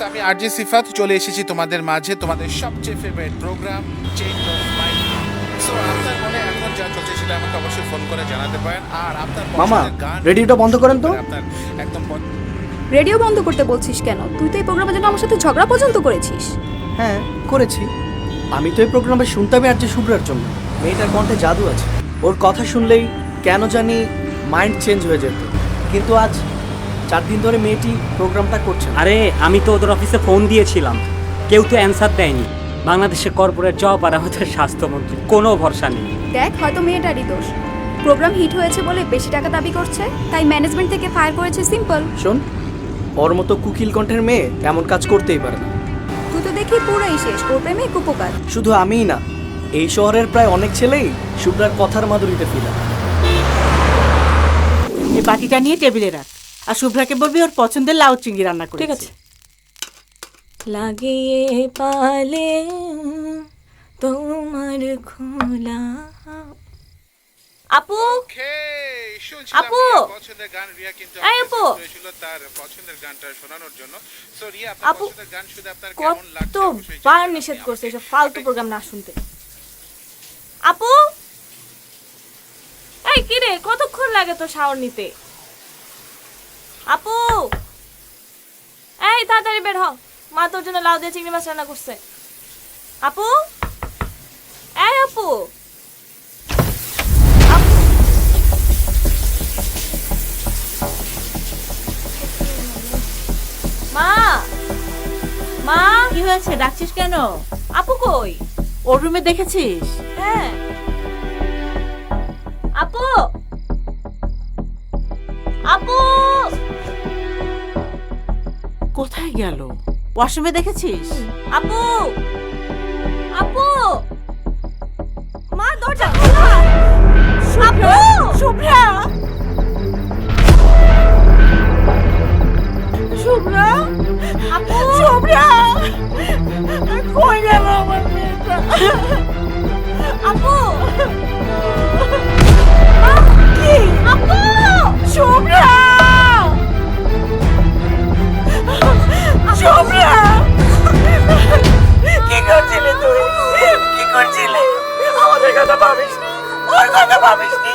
আমি আরজে সিফাত চলে এসেছি তোমাদের মাঝে, তোমাদের সবচেয়ে favourite programme change of mind. So আপনার মনে এখন যা চলছে সেটা আমাকে অবশ্যই ফোন করে জানাতে পারেন। আর আপনার মামা, পছন্দের গান রেডিওটা বন্ধ করেন তো। আপনার একদম রেডিও বন্ধ করতে বলছিস কেন? তুই তো এই প্রোগ্রামের জন্য আমার সাথে ঝগড়া পর্যন্ত করেছিস। হ্যাঁ করেছি। আমি তো এই প্রোগ্রামে শুনতামই আর যে শুভ্রার জন্য। মেয়েটার কণ্ঠে জাদু আছে, ওর কথা শুনলেই কেন জানি মাইন্ড চেঞ্জ হয়ে যেত। কিন্তু আজ 4 দিন ধরে মেয়েটি প্রোগ্রামটা করছে না। আরে আমি তো ওদের অফিসে ফোন দিয়েছিলাম, কেউ তো অ্যান্সার দেয়নি। বাংলাদেশের কর্পোরেট জব আর আমাদের স্বাস্থ্যমন্ত্রী, কোনো ভরসা নেই। দেখ, হয়তো মেয়েটারই দোষ। প্রোগ্রাম হিট হয়েছে বলে বেশি টাকা দাবি করছে, তাই ম্যানেজমেন্ট থেকে ফায়ার করেছে, সিম্পল। শোন, ওর মতো কুকিল কণ্ঠের মেয়ে এমন কাজ করতেই পারে না। তুই তো দেখি পুরোই শেষ, ওর প্রেমে কুপোকার। শুধু আমিই না, এই শহরের প্রায় অনেক ছেলেই শুভ্রার কথার মাধুরীতে ফিরে। এই বাটিটা নিয়ে টেবিলে রাখ, আর শুভ্রাকে বলবি ওর পছন্দের লাউ চিংড়ি রান্না করে। ঠিক আছে। লাগিয়ে পালে তোমার খোলা। আপু আপু, পছন্দের গান রিয়া কিন্তু এই আপু, ছিল তার পছন্দের গানটা শোনানোর জন্য। সো রিয়া, আপনার আপু পছন্দের গান শুনে আপনার কেমন লাগছে অবশ্যই কতবার জানাবেন। নিষেধ করছে এসব ফালতু প্রোগ্রাম না শুনতে। আপু, এই কি রে, কতক্ষণ লাগে তো শাওয়ার নিতে? আপু, এই তাড়াতাড়ি বের হ, মা তোর জন্য লাউ দিয়ে চিংড়ি মাছ রান্না করছে। আপু, এই আপু, মা, মা, কি হয়েছে, ডাকছিস কেন? আপু কই? ওর রুমে দেখেছিস? হ্যাঁ। আপু, আপু, কোথায় গেল? ওয়াশরুমে দেখেছিস? আপু, আপু, মা দরজা খোলা। আপু, শুভ্রা, শুভ্রা, আপু, শুভ্রা, কই গেল আমার মেয়েটা? আপু, কি? আপু, শুভ্রা, শুভ্রা, কি করছিলি তুই? কি করছিলি? আমাদের কথা ভাবিসনি, ওর কথা ভাবিসনি।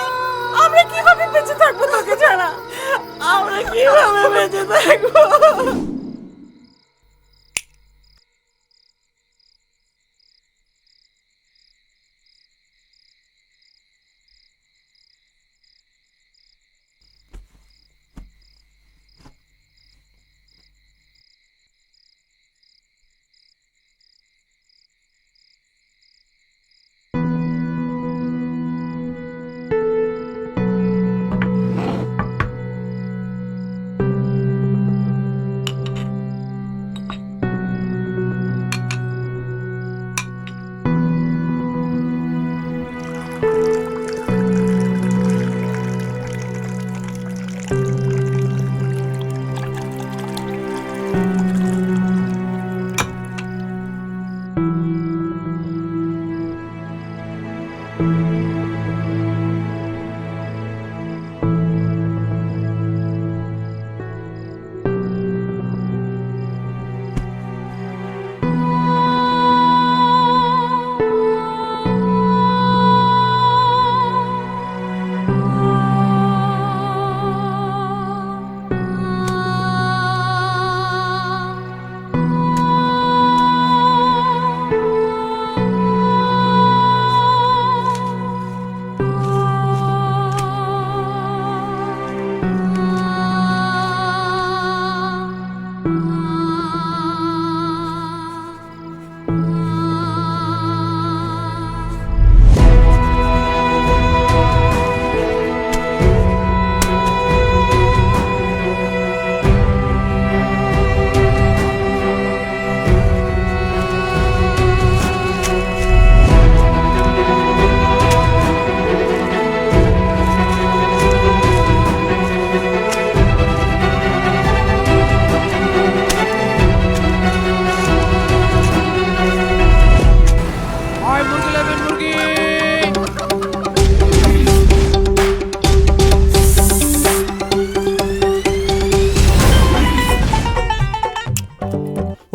আমরা কিভাবে বেঁচে থাকবো তোকে ছাড়া? আমরা কিভাবে বেঁচে থাকবো?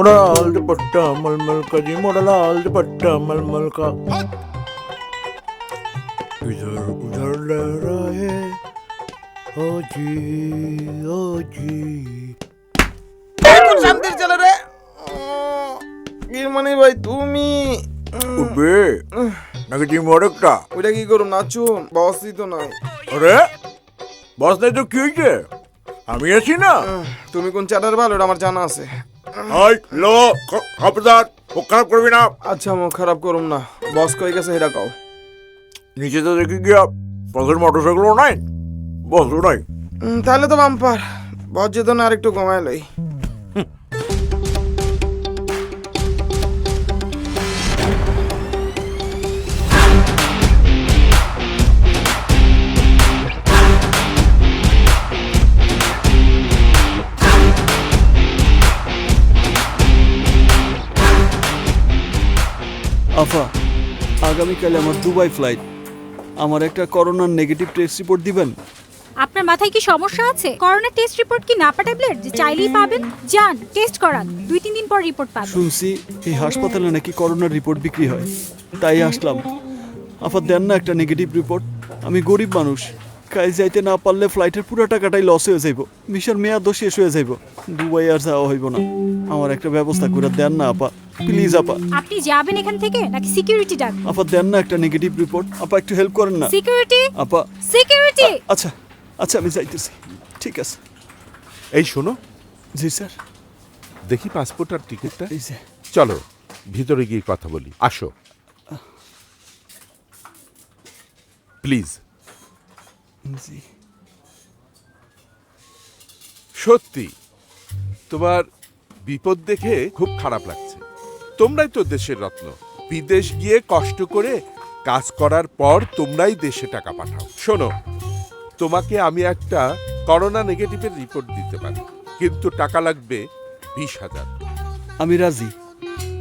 मोड़ा दुपट्टा मलमल का जी मोड़ा लाल दुपट्टा मलमल का इधर उधर लहराए ओ जी কোন শান্তির ছেলে রে গিরমানি ভাই তুমি উঠবে নাকি টিম ওয়ার্কটা ওইটা কি করুম নাচুম বসই তো নাই আরে বস নাই তো কি হয়েছে আমি আছি না তুমি কোন চ্যাটার ভালো ওটা আমার জানা আছে হাই লো খবরদার ও খারাপ করবি না আচ্ছা মুখ খারাপ করুম না বস কই গেছে সেটা কও নিচে তো দেখি গিয়া বসের মোটরসাইকেলও নাই বসও নাই তাহলে তো বাম্পার বস যেত না আরেকটু কমায় লই আফা আগামীকাল আমার দুবাই ফ্লাইট আমার একটা করোনার নেগেটিভ টেস্ট রিপোর্ট দিবেন আপনার মাথায় কি সমস্যা আছে? করোনা টেস্ট রিপোর্ট কি নাপা ট্যাবলেট যে চাইলেই পাবেন? যান টেস্ট করান, 2-3 দিন পর রিপোর্ট পাবেন। শুনছি এই হাসপাতালে নাকি করোনার রিপোর্ট বিক্রি হয়, তাই আসলাম। আফা দেন না একটা নেগেটিভ রিপোর্ট, আমি গরিব মানুষ, কাজ যাইতে না পারলে ফ্লাইটের পুরো টাকাটাই লস হয়ে যাইব, ভিসার মেয়াদও শেষ হয়ে যাইব, দুবাই আর যাওয়া হইব না। আমার একটা ব্যবস্থা করে দেন না আপা, প্লিজ আপা। আপনি যাবেন এখান থেকে নাকি সিকিউরিটি ডাক? আপা দেন না একটা নেগেটিভ রিপোর্ট, আপা একটু হেল্প করেন না। সিকিউরিটি আপা সিকিউরিটি আচ্ছা আচ্ছা আমি যাইতেছি, ঠিক আছে। এই শোনো, জি স্যার। দেখি পাসপোর্ট আর টিকিটটা। এই যে চলো ভিতরে গিয়ে কথা বলি, আসো প্লিজ। জি সত্যি তোমার বিপদ দেখে খুব খারাপ লাগছে। তোমরাই তো দেশের রত্ন, বিদেশ গিয়ে কষ্ট করে কাজ করার পর তোমরাই দেশে টাকা পাঠাও। শোনো, তোমাকে আমি একটা করোনা নেগেটিভের রিপোর্ট দিতে পারি, কিন্তু টাকা লাগবে 20,000। আমি রাজি,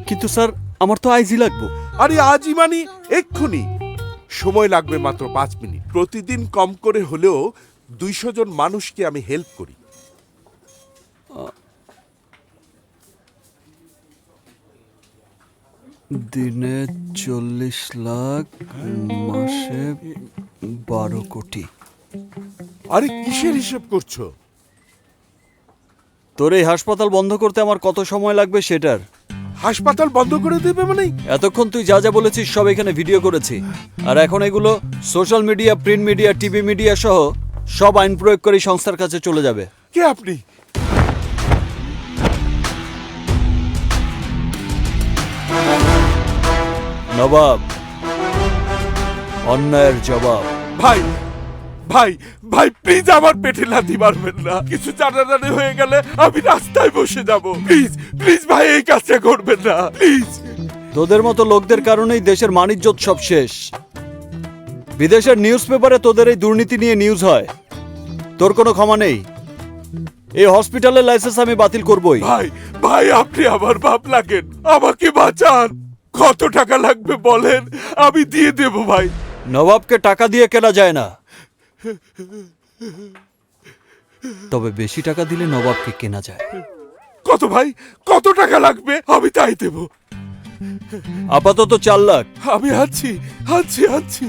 কিন্তু স্যার আমার তো আইজি লাগবো। আরে আজই মানি এক্ষুনি, সময় লাগবে মাত্র 5 মিনিট। প্রতিদিন কম করে হলেও 200 জন মানুষকে আমি হেল্প করি। দিনে 40 লাখ, মাসে 12 কোটি। আরে কিসের হিসেব করছো? তোর এই হাসপাতাল বন্ধ করতে আমার কত সময় লাগবে সেটার। হাসপাতাল বন্ধ করে দেবে মানে? এতক্ষণ তুই যা যা বলেছিস সব এখানে ভিডিও করেছি, আর এখন এগুলো social media, print media, TV media সহ সব আইন প্রয়োগ করে সংস্থার কাছে চলে যাবে। কে আপনি? নবাব, অন্যায়ের জবাব। ভাই ভাই ভাই প্লিজ আমার পেটে লাথি মারবেন না। কিছু জানাজানি হয়ে গেলে আমি রাস্তায় বসে যাব। প্লিজ প্লিজ ভাই এই কাজটা করবেন না প্লিজ। তোদের মতো লোকদের কারণেই দেশের মানিজ্যত সব শেষ। বিদেশের নিউজ পেপারে তোদের এই দুর্নীতি নিয়ে নিউজ হয়, তোর কোনো ক্ষমা নেই। এই হসপিটালের লাইসেন্স আমি বাতিল করবই। ভাই ভাই আপনি আমার বাপ লাগেন, আমাকে বাঁচান। কত টাকা লাগবে বলেন, আমি দিয়ে দেব ভাই। নবাবকে টাকা দিয়ে কেনা যায় না, তবে বেশি টাকা দিলে নবাবকে কেনা যায়। কত ভাই, কত টাকা লাগবে আমি তাই দেব। আপাতত 4 লাখ। আমি আছি আছি আছি।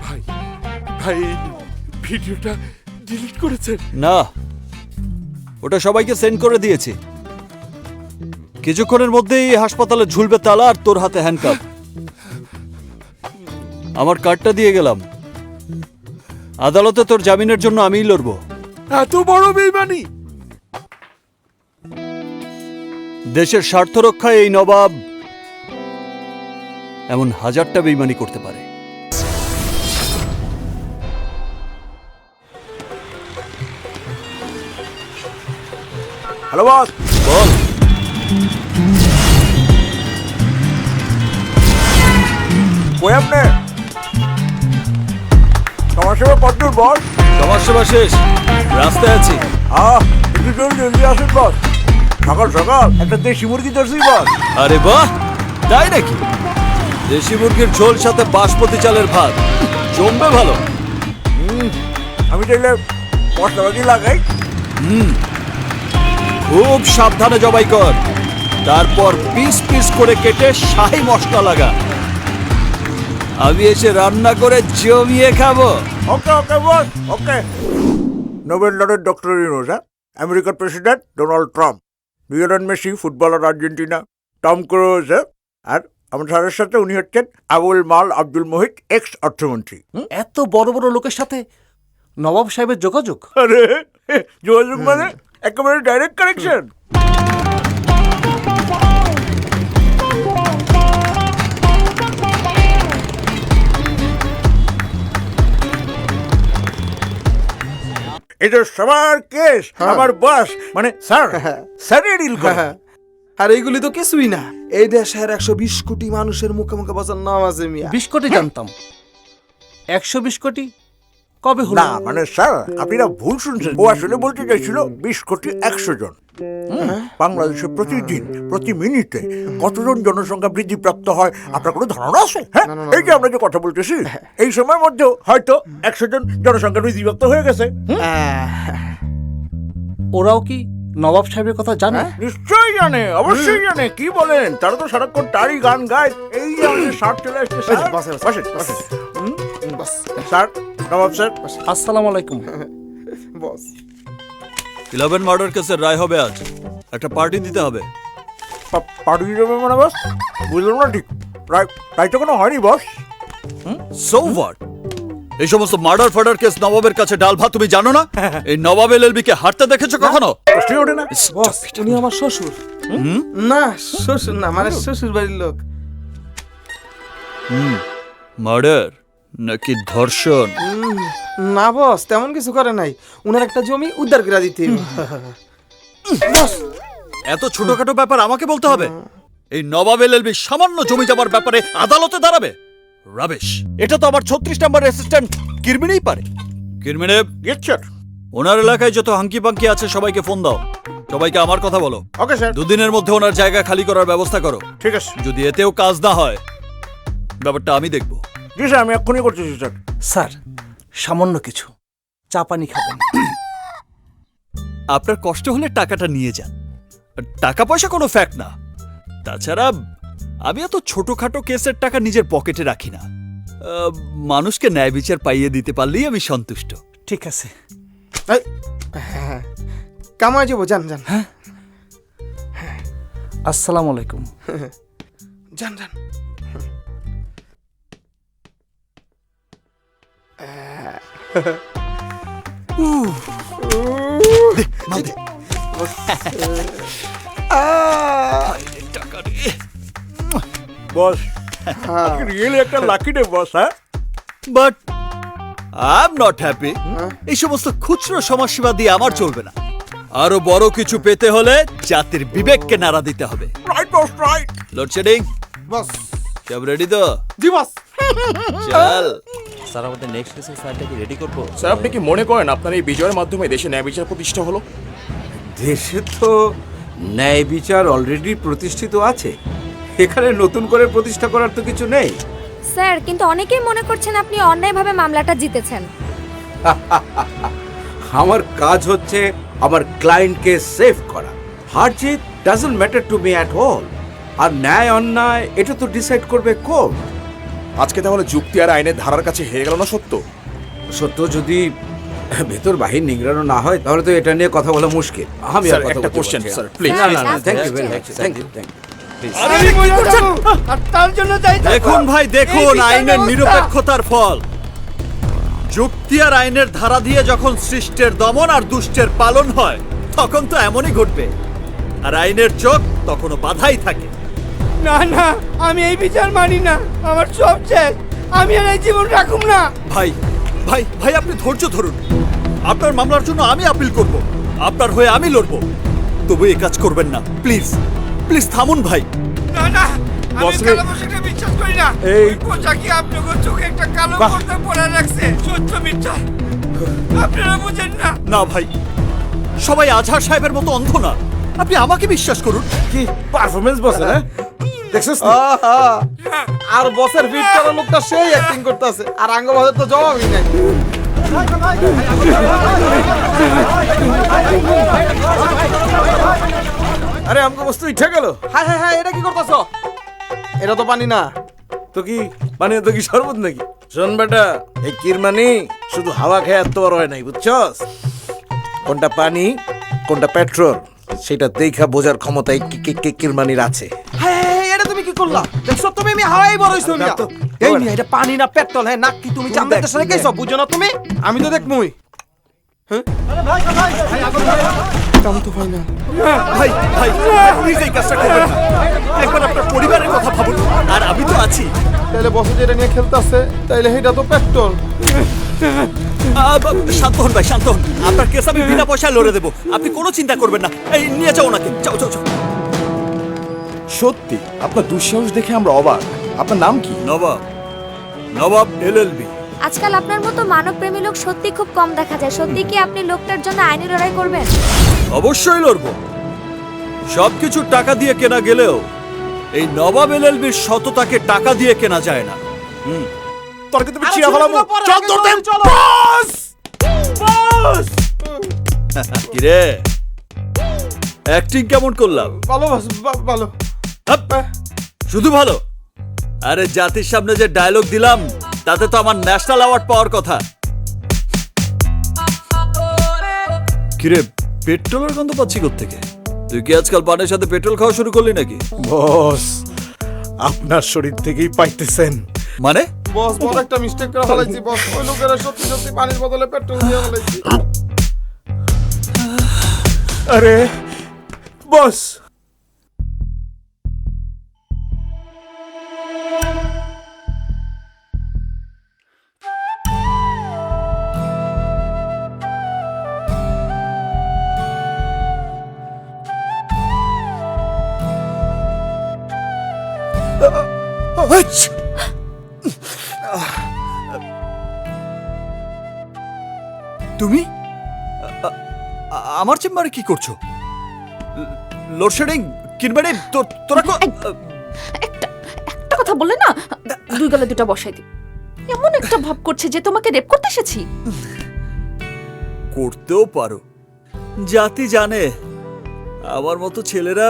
ভাই ভাই ভিডিওটা ডিলিট করেছেন? না, ওটা সবাইকে সেন্ড করে দিয়েছি। কিছুক্ষণের মধ্যেই এই হাসপাতালে ঝুলবে তালা আর তোর হাতে হ্যান্ডকাপ। আমার কার্ডটা দিয়ে গেলাম, আদালতে তোর জামিনের জন্য আমিই লড়বো। এত বড় বেইমানি! দেশের স্বার্থ রক্ষায় এই নবাব এমন 1000টা বেইমানি করতে পারে। Hello boss. বল। কই আপনি? সমাজসেবা কতদূর বস? সমাজসেবা শেষ, রাস্তায় আছি। একটু জলদি আসুন বস। সকাল সকাল একটা দেশি মুরগি ধরছি বস। আরে বাহ, তাই নাকি? দেশি মুরগির ঝোল সাথে বাসমতি চালের ভাত জমবে ভালো। আমি চাইলে মশলাপাতি লাগাই। খুব সাবধানে জবাই কর, তারপর পিস পিস করে কেটে শাহি মশলা লাগা। আমি এসে রান্না করে জমিয়ে খাবো। Okay okay boss, okay. Nobel laureate doctor Yunus, হ্যাঁ? আমেরিকার president Donald Trump, Lionel Messi footballer Argentina, Tom Cruise, হ্যাঁ? আর আমার স্যারের সাথে উনি হচ্ছেন আবুল মাল আব্দুল মোহিত, এক্স অর্থমন্ত্রী। এত বড় বড় লোকের সাথে নবাব সাহেবের যোগাযোগ? আরে যোগাযোগ মানে একেবারে ডাইরেক্ট কানেকশন। এটা সবার কেস, আমার বস মানে স্যার, স্যারই ডিল করে। আর এইগুলি তো কিছুই না। এই দেশের 120 কোটি মানুষের মুখে মুখে বাঁচার নাম আছে মিয়া। 20 কোটি জানতাম, 120 কোটি কবে হলো? না মানে স্যার, আপনারা ভুল শুনছেন। ও আসলে বলতে চাইছিল 20 কোটি 100 জন। বাংলাদেশে প্রতিদিন প্রতি মিনিটে কতজন জনসংখ্যা বৃদ্ধি প্রাপ্ত হয় আপনার কোনো ধারণা আছে? হ্যাঁ, এই যে আমরা যে কথা বলতেছি, এই সময়ের মধ্যেও হয়তো 100 জন জনসংখ্যা বৃদ্ধি প্রাপ্ত হয়ে গেছে। ওরাও কি নবাব সাহেবের কথা জানে? নিশ্চয়ই জানে, অবশ্যই জানে। কি বলেন, তারা তো সারাক্ষণ তারই গান গায়। এই যে আমাদের স্যার চলে আসছে। স্যার বসেন, বসেন। স্যার, নবাব স্যার, আসসালামু আলাইকুম। বস 11 মার্ডার কেসের রায় হবে আজ, একটা পার্টি দিতে হবে। পাঠিয়ে যাবে মানে বস? বুঝলাম না ঠিক। রায় তো কোনো হয়নি বস। So what? এই সমস্ত মার্ডার ফার্ডার কেস নবাবের কাছে ডাল ভাত, তুমি জানো না? এই নবাব এলএলবি কে হাঁটতে দেখেছো কখনো? প্রশ্নই ওঠে না। বস উনি আমার শ্বশুর। না শ্বশুর না, মানে শ্বশুর বাড়ির লোক। মার্ডার নাকি ধর্ষণ? না বস, তেমন কিছু করে নাই। উনার একটা জমি উদ্ধার করে দিতে হবে। বস এত ছোটখাটো ব্যাপার আমাকে বলতে হবে? এই নবাব এলএলবি সামান্য জমি জমার ব্যাপারে আদালতে দাঁড়াবে? রাবেশ! এটা তো আমার 36 নম্বর অ্যাসিস্ট্যান্ট কিরমিনেই পারে। কিরমিনে, ওনার এলাকায় যত হাঙ্কি পাঙ্কি আছে সবাইকে ফোন দাও, সবাইকে আমার কথা বলো। Okay sir. 2 দিনের মধ্যে ওনার জায়গা খালি করার ব্যবস্থা করো। ঠিক আছে। যদি এতেও কাজ না হয়, ব্যাপারটা আমি দেখব। জি স্যার, আমি এক্ষুনি করতেছি স্যার। স্যার, সামান্য কিছু চা পানি খাবেন? আপনার কষ্ট হলে টাকাটা নিয়ে যান, টাকা পয়সা কোনো ফ্যাক্ট না। তাছাড়া আমি এত ছোটখাটো কেসের টাকা নিজের পকেটে রাখি না। মানুষকে ন্যায় বিচার পাইয়ে দিতে পারলেই আমি সন্তুষ্ট। ঠিক আছে। কামাই যাবো, যান যান। আসসালামু আলাইকুম। যান যান। বস রিয়েলি একটা লাকি ডে বস। হ্যাঁ, but I am not happy. এই সমস্ত খুচরো সমাজসেবা দিয়ে আমার চলবে না। আরো বড় কিছু পেতে হলে জাতির বিবেককে নাড়া দিতে হবে। রাইট বস, রাইট। লোডশেডিং বস সব রেডি তো? জি বস। চল। স্যার, আমাদের নেক্সট কেসের ফাইলটা কি রেডি করবো? স্যার, আপনি কি মনে করেন আপনার এই বিজয়ের মাধ্যমে দেশে ন্যায় বিচার প্রতিষ্ঠা হলো? দেশে তো ন্যায় বিচার অলরেডি প্রতিষ্ঠিত আছে, এখানে নতুন করে প্রতিষ্ঠা করার তো কিছু নেই। স্যার, কিন্তু অনেকেই মনে করছেন আপনি অন্যায়ভাবে মামলাটা জিতেছেন। আমার কাজ হচ্ছে আমার ক্লায়েন্টকে সেভ করা। হার জিত doesn't matter to me at all. আর ন্যায় অন্যায় এটা তো ডিসাইড করবে কোর্ট। আজকে তাহলে যুক্তি আর আইনের ধারার কাছে হেরে গেল না সত্য? সত্য যদি ভেতর বাহির নিংড়ানো না হয় তাহলে তো এটা নিয়ে কথা বলা মুশকিল। আমি আর কথা একটা বলতে কোশ্চেন পারছি না। Sir, please. না না না, thank you very much, thank you, thank you. দেখুন ভাই, দেখুন আইনের নিরপেক্ষতার ফল। যুক্তি আর আইনের ধারা দিয়ে যখন সৃষ্টের দমন আর দুষ্টের পালন হয় তখন তো এমনই ঘটবে। আর আইনের চোখ তখনও বাধাই থাকে। না না, আমি এই বিচার মানি না। আমার সব শেষ, আমি আর এই জীবন রাখুম না। ভাই ভাই ভাই, আপনি ধৈর্য ধরুন। আপনার মামলার জন্য আমি আপিল করব, আপনার হয়ে আমি লড়ব। তবু এই কাজ করবেন না, প্লিজ প্লিজ থামুন ভাই। না না, আমি কালো পোশাকটা বিশ্বাস করি না। এই পোশাকই আপনাদের চোখে একটা কালো পর্দা পরে রাখছে। সত্য মিথ্যা আপনারা বুঝেন না। না ভাই, সবাই আজহার সাহেবের মতো অন্ধ না। আপনি আমাকে বিশ্বাস করুন। কি পারফরমেন্স বস, হ্যাঁ দেখছস? আর বসের ফিট করা লোকটা সেই অ্যাক্টিং করতেছে, আর আঙ্গ বাজার তো জবাবই নাই। আরে আমাকে বস্তু ইঠে গেল। হ্যাঁ হ্যাঁ হ্যাঁ, এটা কি করতেছ? এটা তো পানি না। তো কি মানে তো কি শরবত নাকি? শোন বেটা, এই কিরমানি শুধু হাওয়া খেয়ে এত বড় হয় নাই, বুঝছস? কোনটা পানি কোনটা পেট্রোল সেটা দেখা বোঝার ক্ষমতা এই কিরমানির আছে। হ্যাঁ, এটা তুমি কি করলা? দেখছো তুমি আমি হাওয়াই বড় হইছো মিয়া। এই মিয়া, এটা পানি না পেট্রোল? হ্যাঁ, নাকি তুমি চাঁদের দেশে গেছো? বুঝো না তুমি? আমি তো দেখমুই। হ্যাঁ আরে ভাই ভাই ভাই, কাম তো হয় না। ভাই ভাই প্লিজ এই কাজটা করবেন না। একবার আপনার পরিবারের কথা ভাবুন, আর আমি তো আছি। তাইলে বসে যেটা নিয়ে খেলতেছে, তাইলে এটা তো পেট্রোল। শান্ত হন ভাই, শান্ত হন। আপনার কেস আমি বিনা পয়সায় লড়ে দেবো, আপনি কোনো চিন্তা করবেন না। এই নিয়ে যাও ওনাকে, যাও যাও যাও। সত্যি আপনার দুঃসাহস দেখে আমরা অবাক। আপনার নাম কি? নবাব, নবাব এলএলবি। আজকাল আপনার মতো মানবপ্রেমী লোক সত্যি খুব কম দেখা যায়। সত্যি কি আপনি লোকটার জন্য আইনি লড়াই করবেন? অবশ্যই লড়বো। সবকিছু টাকা দিয়ে কেনা গেলেও এই নবাব এলএলবির সততাকে টাকা দিয়ে কেনা যায় না। তোর কিন্তু আমি ছিঁড়া ফেলাবো। চল তোর দেন বস বস। কিরে, অ্যাক্টিং কেমন করলাম? ভালো বস, ভালো। শুধু ভালো? আরে জাতির সামনে যে ডায়লগ দিলাম তাতে তো আমার ন্যাশনাল অ্যাওয়ার্ড পাওয়ার কথা। কিরে, পেট্রোলের গন্ধ পাচ্ছি কোত্থেকে? তুই কি আজকাল পানের সাথে পেট্রোল খাওয়া শুরু করলি নাকি? বস আপনার শরীর থেকেই পাইতেছেন। মানে? বস বড় একটা মিস্টেক করে ফেলাইছি বস। ওই লোকেরা সত্যি সত্যি পানির বদলে পেট্রোল দিয়ে ফেলাইছি। আরে বস, তুমি আমার চেম্বারে কি করছো? লোডশেডিং কিনবারে তোরা একটা কথা বললে না, দুই গলা দুটা বসাই দি। এমন একটা ভাব করছে যে তোমাকে রেপ করতে এসেছি। করতেও পারো, জাতি জানে আমার মতো ছেলেরা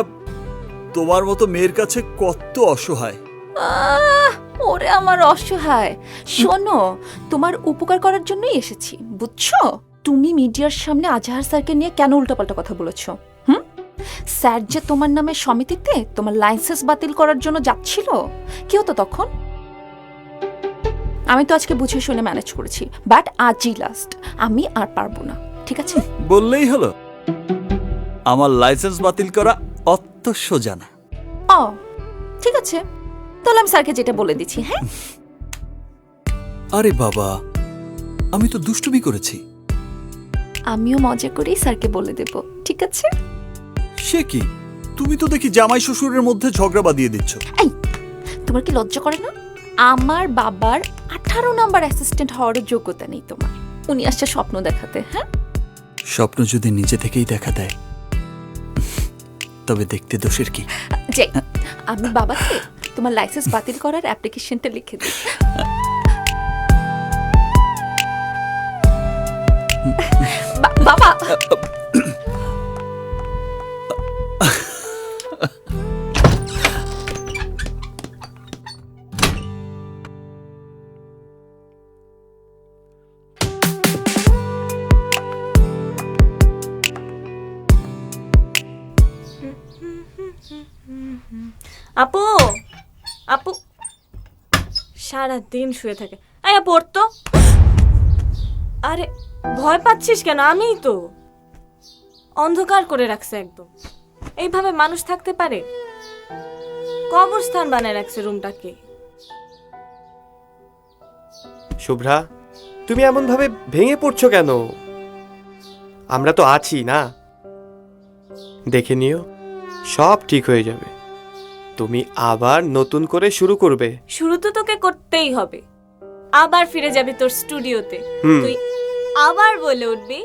তোমার মতো মেয়ের কাছে কত অসহায়। ওরে আমার অসহায়, শোনো, তোমার উপকার করার জন্যই এসেছি, বুঝছো? তুমি মিডিয়ার সামনে আজহার স্যারকে নিয়ে কেন উল্টাপাল্টা কথা বলেছো? স্যার যে তোমার নামে সমিতিতে তোমার লাইসেন্স বাতিল করার জন্য যাচ্ছিল, কি হতো তখন? আমি তো আজকে বুঝে শুনে ম্যানেজ করেছি, বাট আজই লাস্ট, আমি আর পারবো না, ঠিক আছে? বললেই হলো। আমার লাইসেন্স বাতিল করা অত সোজা না। ও ঠিক আছে, তাহলে আমি স্যারকে যেটা বলে দিচ্ছি। হ্যাঁ, আরে বাবা, আমি তো দুষ্টুমি করেছি। আমিও মজা করেই স্যারকে বলে দেব, ঠিক আছে? সে কি, তুমি তো দেখি জামাই শ্বশুরের মধ্যে ঝগড়া বাঁধিয়ে দিচ্ছ। এই, তোমার কি লজ্জা করে না? আমার বাবার 18 নাম্বার অ্যাসিস্ট্যান্ট হওয়ার যোগ্যতা নেই তোমার। উনি আসছে স্বপ্ন দেখাতে। হ্যাঁ, স্বপ্ন যদি নিজে থেকেই দেখা দেয় তবে দেখতে দোষের কি? যে আমি বাবাকে তোমার লাইসেন্স বাতিল করার অ্যাপ্লিকেশনটা লিখে দিই। বাবা, আপু, আপু সারাদিন শুয়ে থাকে। এই আপু, ওর তো। আরে ভয় পাচ্ছিস কেন? আমিই তো অন্ধকার করে রাখছে একদম। এইভাবে মানুষ থাকতে পারে? কবরস্থান বানায় রাখছে রুমটাকে। শুভ্রা, তুমি এমন ভাবে ভেঙে পড়ছো কেন? আমরা তো আছি না, দেখে নিও, সব ঠিক হয়ে যাবে। তুমি আবার নতুন করে শুরু করবে। শুরু তো তোকে করতেই হবে। আবার ফিরে যাবি তোর স্টুডিওতে। তুই আবার বলে উঠবি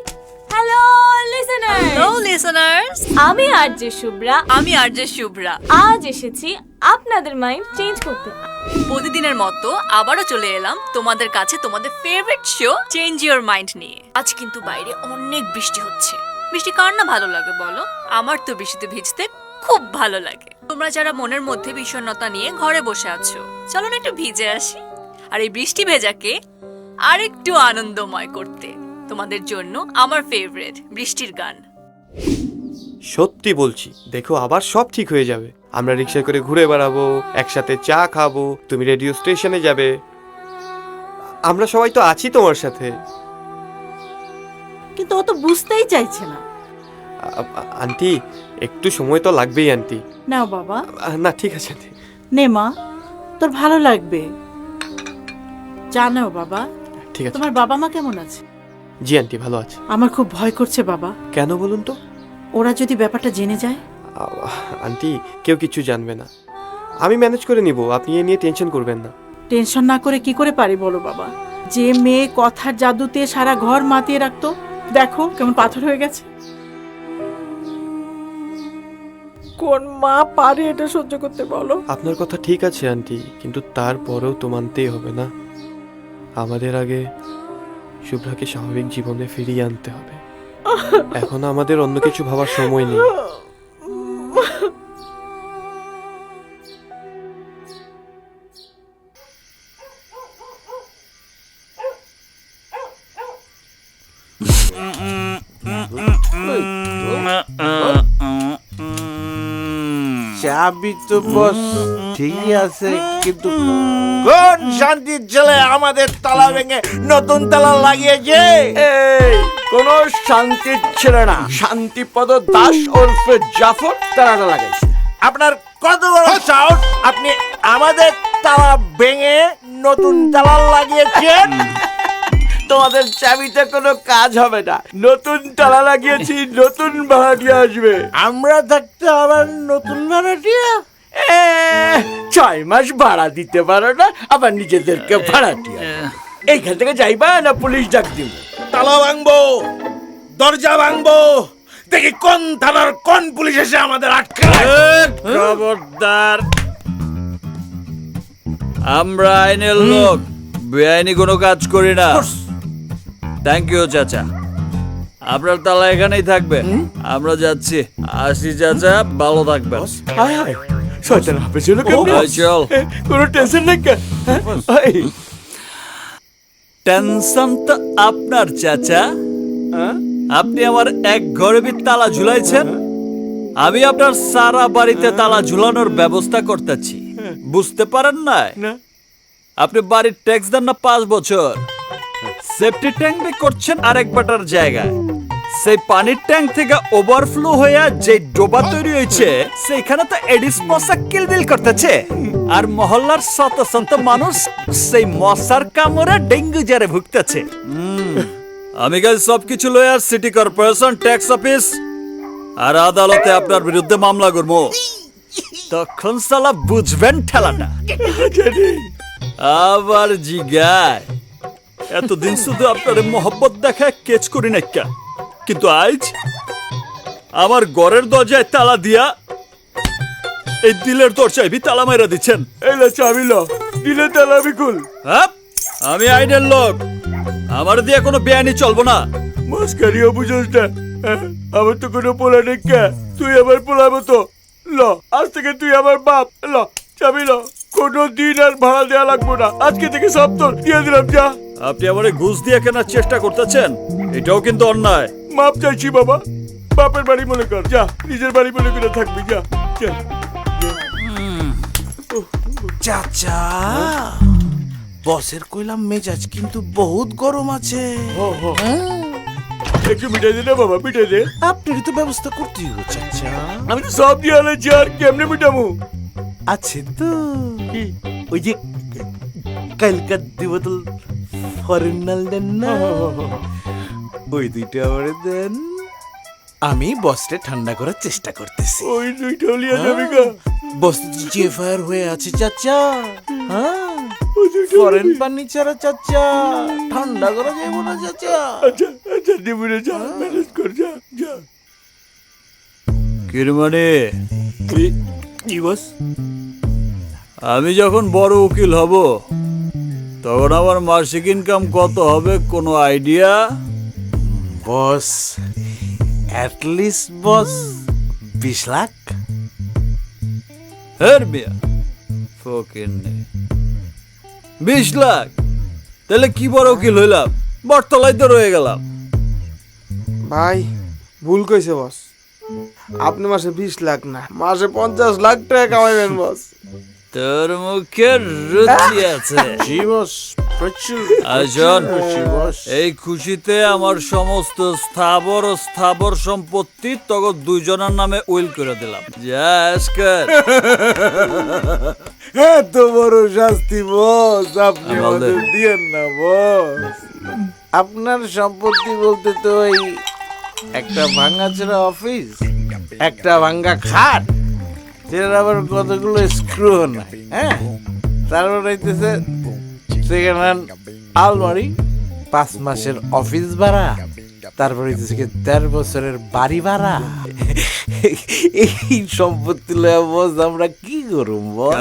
হ্যালো লিসেনার, হ্যালো লিসেনার্স, আমি আরজে শুভ্রা। আমি আরজে শুভ্রা। আজ এসেছি আপনাদের মাইন্ড চেঞ্জ করতে। প্রতিদিনের মতো আবারও চলে এলাম তোমাদের কাছে তোমাদের favourite show change your mind নিয়ে। আজ কিন্তু বাইরে অনেক বৃষ্টি হচ্ছে। বৃষ্টি কার না ভালো লাগে বলো? আমার তো বৃষ্টিতে ভিজতে খুব ভালো লাগে। তোমরা যারা মনের মধ্যে বিষণ্ণতা নিয়ে ঘরে বসে আছো, চলো না একটু ভিজে আসি, আর এই বৃষ্টি ভেজাকে আরেকটু আনন্দময় করতে তোমাদের জন্য আমার ফেভারিট বৃষ্টির গান। সত্যি বলছি, দেখো আবার সব ঠিক হয়ে যাবে। আমরা রিক্সায় করে ঘুরে বেড়াবো, একসাথে চা খাবো, তুমি রেডিও স্টেশনে যাবে, আমরা সবাই তো আছি তোমার সাথে। কিন্তু ও তো বুঝতেই চাইছে না। আন্টি একটু সময় তো লাগবেই আন্টি। নাও বাবা। না ঠিক আছে আন্টি। নে মা, তোর ভালো লাগবে। জানাও বাবা। ঠিক আছে। তোমার বাবা মা কেমন আছে? জি আন্টি ভালো আছে। আমার খুব ভয় করছে বাবা। কেন বলুন তো? ওরা যদি ব্যাপারটা জেনে যায়? আন্টি কেউ কিছু জানবে না, আমি ম্যানেজ করে নিব, আপনি এ নিয়ে টেনশন করবেন না। টেনশন না করে কি করে পারি বলো বাবা? যে মেয়ে কথার জাদুতে সারা ঘর মাতিয়ে রাখতো, দেখো কেমন পাথর হয়ে গেছে। কোন মা পারে এটা সহ্য করতে বলো? আপনার কথা ঠিক আছে আন্টি, কিন্তু তারপরেও তো মানতেই হবে না, আমাদের আগে শুভ্রাকে স্বাভাবিক জীবনে ফিরিয়ে আনতে হবে। এখন আমাদের অন্য কিছু ভাবার সময় নেই। চাবি তো বস ঠিকই আছে, কিন্তু কোন শান্তির ছেলে আমাদের তালা ভেঙে নতুন তালা লাগিয়েছে? এই কোন শান্তির ছেলে না, শান্তিপদ দাস ওরফে জাফর তালাটা লাগাইছে। আপনার কত বড় সাহস, আপনি আমাদের তালা ভেঙে নতুন তালা লাগিয়েছেন? তোমাদের চাবিতে কোনো কাজ হবে না, নতুন তালা লাগিয়েছি, নতুন ভাড়াটিয়া আসবে। আমরা থাকতে আবার নতুন ভাড়াটিয়া? 6 মাস ভাড়া দিতে পারো না, আবার নিজেদেরকে ভাড়াটিয়া। এইখান থেকে যাইবা না পুলিশ ডাক দিব? তালা ভাঙবো, দরজা ভাঙবো, দেখি কোন থানার কোন পুলিশ এসে আমাদের আটকায়। খবরদার, আমরা আইনের লোক, বেআইনি কোনো কাজ করি না। থ্যাংক ইউ চাচা, আপনার তালা এখানেই থাকবে, আমরা যাচ্ছি। আসি চাচা, ভালো থাকবেন। শয়তান হাফেজ হলো কেমনে? চল, কোনো টেনশন নাই। টেনশন তো আপনার চাচা, আপনি আমার এক ঘরে তালা ঝুলাইছেন, আমি আপনার সারা বাড়িতে তালা ঝুলানোর ব্যবস্থা করতেছি, বুঝতে পারেন না? আপনি বাড়ির ট্যাক্স দেন না 5 বছর, সেফটি ট্যাঙ্ক করছেন আরেক বাটার জায়গায়, সেই পানির ট্যাঙ্ক থেকে ওভারফ্লো হয়ে যে ডোবা তৈরি হয়েছে সেখানে তো এডিস মশা কিলবিল করতেছে, আর মহল্লার শত শত মানুষ সেই মশার কামড়ে ডেঙ্গু জ্বরে ভুগতেছে। আমি কাল সবকিছু lawyer city corporation, tax office আর আদালতে আপনার বিরুদ্ধে মামলা করবো, তখন সালা বুঝবেন ঠেলাটা। আবার জিগায় এতদিন শুধু আপনার মহব্বত দেখায় কেচ করি না, কিন্তু আজ আমার ঘরের দরজায় তালা দিয়া এই দিলের দরজায় ভি তালা মাইরা দিচ্ছেন। এলা চাবি ল, দিলে তালা বিকুল। হ্যাঁ, আমি আইনের লোক, আমার দিয়ে কোনো বেআইনি চলবো না। মাস্কারিও বুঝোস না, আমার তো কোনো পোলা নেই, তুই আবার পোলাবো তো। ল, আজ থেকে তুই আমার বাপ। ল চাবি ল, কোনো দিন আর ভাড়া দেওয়া লাগবো না, আজকে থেকে সব তোর দিয়ে দিলাম। যা। আপনি আমারে ঘুষ দিয়ে কেনার চেষ্টা করতেছেন, এটাও কিন্তু অন্যায়। মাপ চাইছি বাবা, বাপের বাড়ি মনে কর, যা নিজের বাড়ি মনে করে থাকবি। যা যা। চাচা, বসের কইলাম মেজাজ কিন্তু বহুত গরম আছে। একটু মিটাই দে না বাবা, মিটাই দে। আপনারই তো ব্যবস্থা করতেই হবে চাচা। আমি তো সব দিয়ে আলেছি, আর কেমনে মিটামু? আছে তো, ওই যে কালকার দি বোতল ফরেন নাল দেন না, ওই 2টা আমারে দেন, আমি বসটা ঠান্ডা করার চেষ্টা করতেছি। ওই 2টা লিয়া যাবি গা? বস জিএফআইআর হয়ে আছে চাচা। হ্যাঁ, ফরেন পানি ছাড়া চাচা ঠান্ডা করা যাবে না চাচা। আচ্ছা চাঁদনি বুড়ে যা ম্যানেজ কর যা যা কিরমানে কি বস আমি যখন বড় উকিল হব তখন আমার মাসিক ইনকাম কত হবে কোনো আইডিয়া বস অ্যাটলিস্ট বস 20 লাখ হের মিয়া ফকির নেই 20 লাখ তাহলে কি বড় উকিল হইলাম বটতলায় তো রয়ে গেলাম ভাই ভুল কইছে বস আপনি মাসে 20 লাখ না মাসে 50 লাখ টাকা কামাইবেন বস তোর মুখে রুচি আছে জি বস প্রচুর আজন বস এই খুশিতে আমার সমস্ত স্থাবর সম্পত্তি তখন দুইজনের নামে উইল করে দিলাম যা আজকাল এত বড় শাস্তি বস আপনি আমাদের দিয়েন না বস আপনার সম্পত্তি বলতে তো এই একটা ভাঙাচোরা অফিস একটা ভাঙ্গা খাট যেটার আবার কতগুলো স্ক্রু নাই হ্যাঁ তারপর হইতেছে সেকেন্ড হ্যান্ড আলমারি 5 মাসের অফিস ভাড়া তারপর হইতেছে 13 বছরের বাড়ি ভাড়া এই সম্পত্তি লয়া বস আমরা কি করুম বস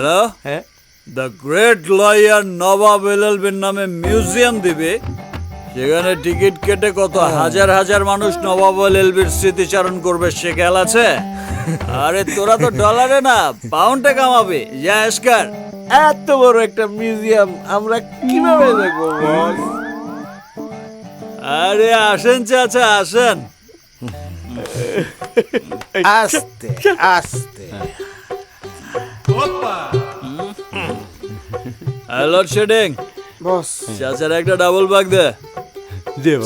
হ্যাঁ দ্য গ্রেট লয়ার নবাব এলএলবির নামে মিউজিয়াম দিবে সেখানে টিকিট কেটে কত হাজার হাজার মানুষ নবাব এলএলবির স্মৃতিচারণ করবে সে খেয়াল আছে আরে তোরা তো ডলারে না পাউন্ডে কামাবে যা এসকার এত বড় একটা মিউজিয়াম আমরা কিভাবে দেখবো বস আরে আসেন চাচা আসেন আস্তে আস্তে লোড শেডিং বস চাচার একটা ডাবল ব্যাগ দে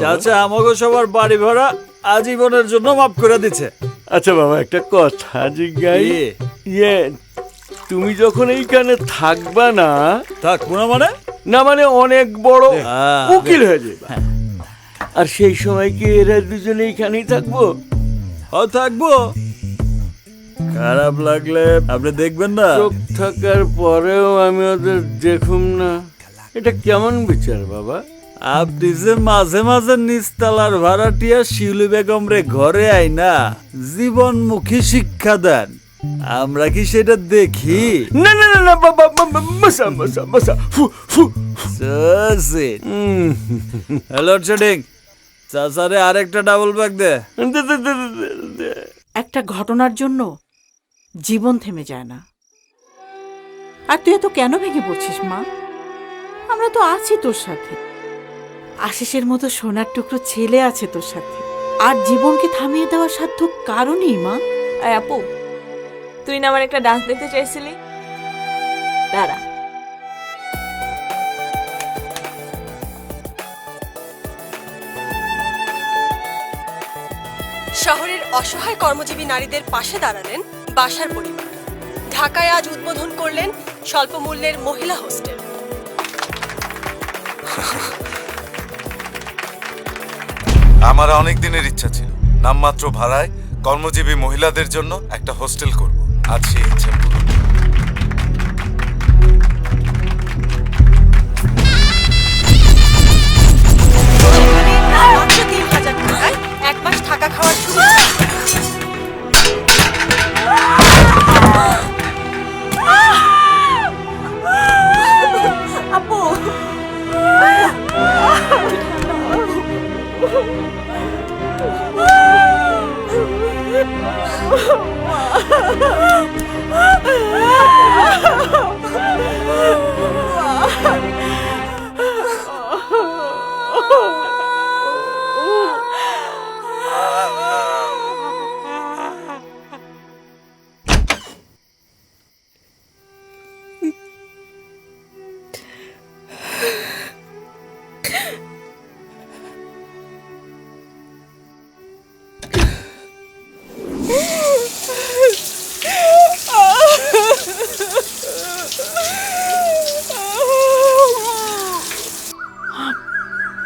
চাচা আমাকে সবার বাড়ি ভাড়া আজীবনের জন্য মাফ করে দিচ্ছে আচ্ছা বাবা একটা কথা জিজ্ঞাই ইয়ে তুমি যখন এইখানে থাকবা না থাকবো না মানে না মানে অনেক বড় উকিল হয়ে যাবে আর সেই সময় কি এরা দুজনে এইখানেই থাকবো থাকবো খারাপ লাগলে আপনি দেখবেন না চোখ থাকার পরেও আমি ওদের দেখুম না এটা কেমন বিচার বাবা আপনি যে মাঝে মাঝে নিচতলার ভাড়াটিয়া শিউলি বেগম রে ঘরে আই না জীবনমুখী শিক্ষা দেন আমরা কি সেটা দেখি না না না বাবা মশা মশা মশা হ্যালো শেডিং চাচারে আরেকটা ডাবল ব্যাগ দে একটা ঘটনার জন্য জীবন থেমে যায় না আর তুই এত কেন ভেঙে পড়ছিস মা আমরা তো আছি তোর সাথে আশিসের মতো সোনার টুকরো ছেলে আছে তোর সাথে আর জীবনকে থামিয়ে দেওয়ার সাধ্য কারণই মা আপু তুই না আমার একটা ডান্স দেখতে চাইছিলি দাঁড়া শহরের অসহায় কর্মজীবী নারীদের পাশে দাঁড়ালেন বাসার পরিবার ঢাকায় আজ উদ্বোধন করলেন স্বল্প মূল্যের মহিলা হোস্টেল আমার অনেক দিনের ইচ্ছা ছিল নামমাত্র ভাড়ায় কর্মজীবী মহিলাদের জন্য একটা হোস্টেল করব আজ সেই ইচ্ছা পূরণ মাত্র ৩,০০০ টাকায় ১ মাস থাকা খাওয়ার সুবিধা আপু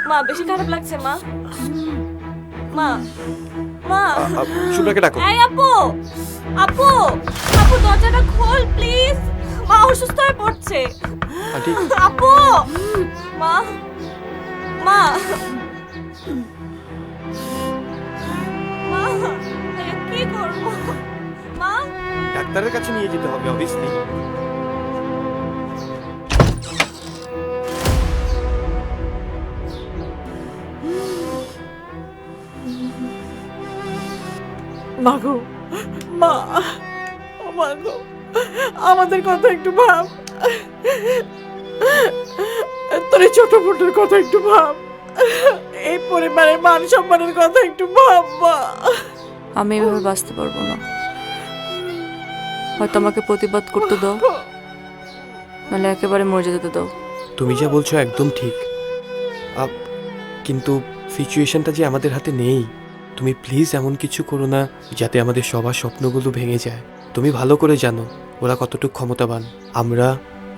মা বেশি খারাপ লাগছে মা মা মা শুভ্রাকে ডাকো এই আপু আপু আপু দরজাটা খোল প্লিজ মা অসুস্থ হয়ে পড়ছে আপু মা মা কি করবো মা? ডাক্তারের কাছে নিয়ে যেতে হবে অবভিয়াসলি। মাগো, মা, ও মাগো, আমাদের কথা একটু ভাব। তোর এই ছোট বোনের কথা একটু ভাব। এই পরিবারের মান সম্মানের কথা একটু ভাব মা। আমি এভাবে বাঁচতে পারবো না। হয়তো আমাকে প্রতিবাদ করতে দাও, নাহলে একেবারে মরে যেতে দাও। তুমি যা বলছো একদম ঠিক, কিন্তু সিচুয়েশনটা যে আমাদের হাতে নেই। তুমি প্লিজ এমন কিছু করো না যাতে আমাদের সবার স্বপ্নগুলো ভেঙে যায়। তুমি ভালো করে জানো ওরা কতটুকু ক্ষমতাবান। আমরা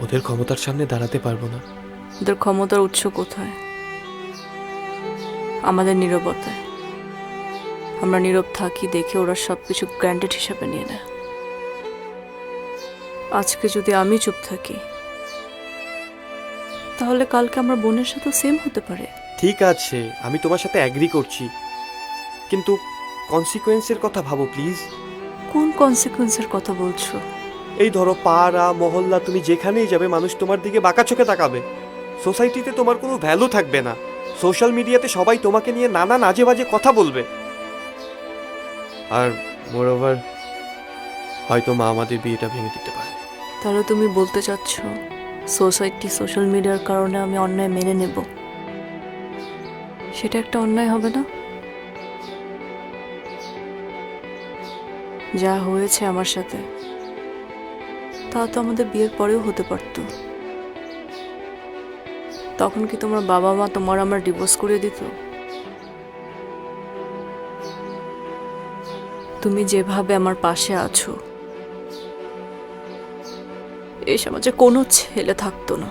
ওদের ক্ষমতার সামনে দাঁড়াতে পারবো না। ওদের ক্ষমতার উৎস কোথায়? আমাদের নীরবতায়। আমরা নীরব থাকি দেখে ওরা সবকিছু গ্র্যান্টেড হিসাবে নিয়ে নেয়। আজকে যদি আমি চুপ থাকি, তাহলে কালকে আমার বোনের সাথে সেম হতে পারে। ঠিক আছে, আমি তোমার সাথে অ্যাগ্রি করছি, কিন্তু কনসিকোয়েন্সের কথা ভাবো প্লিজ। কোন কনসিকোয়েন্সের কথা বলছো? এই ধরো পাড়া মহল্লা, তুমি যেখানেই যাবে মানুষ তোমার দিকে বাঁকা চোখে তাকাবে। সোসাইটিতে তোমার কোনো ভ্যালু থাকবে না। সোশ্যাল মিডিয়াতে সবাই তোমাকে নিয়ে নানান আজে বাজে কথা বলবে। আর মোরওভার হয়তো মা আমাদের বিয়েটা ভেঙে দিতে পারে। তাহলে তুমি বলতে চাচ্ছ সোসাইটি সোশ্যাল মিডিয়ার কারণে আমি অন্যায় মেনে নেব? সেটা একটা অন্যায় হবে না? যা হয়েছে আমার সাথে তা তো আমাদের বিয়ের পরেও হতে পারত। তখন কি তোমার বাবা মা তোমার আমার ডিভোর্স করে দিত? তুমি যেভাবে আমার পাশে আছো, এই সমাজে কোনো ছেলে থাকতো না।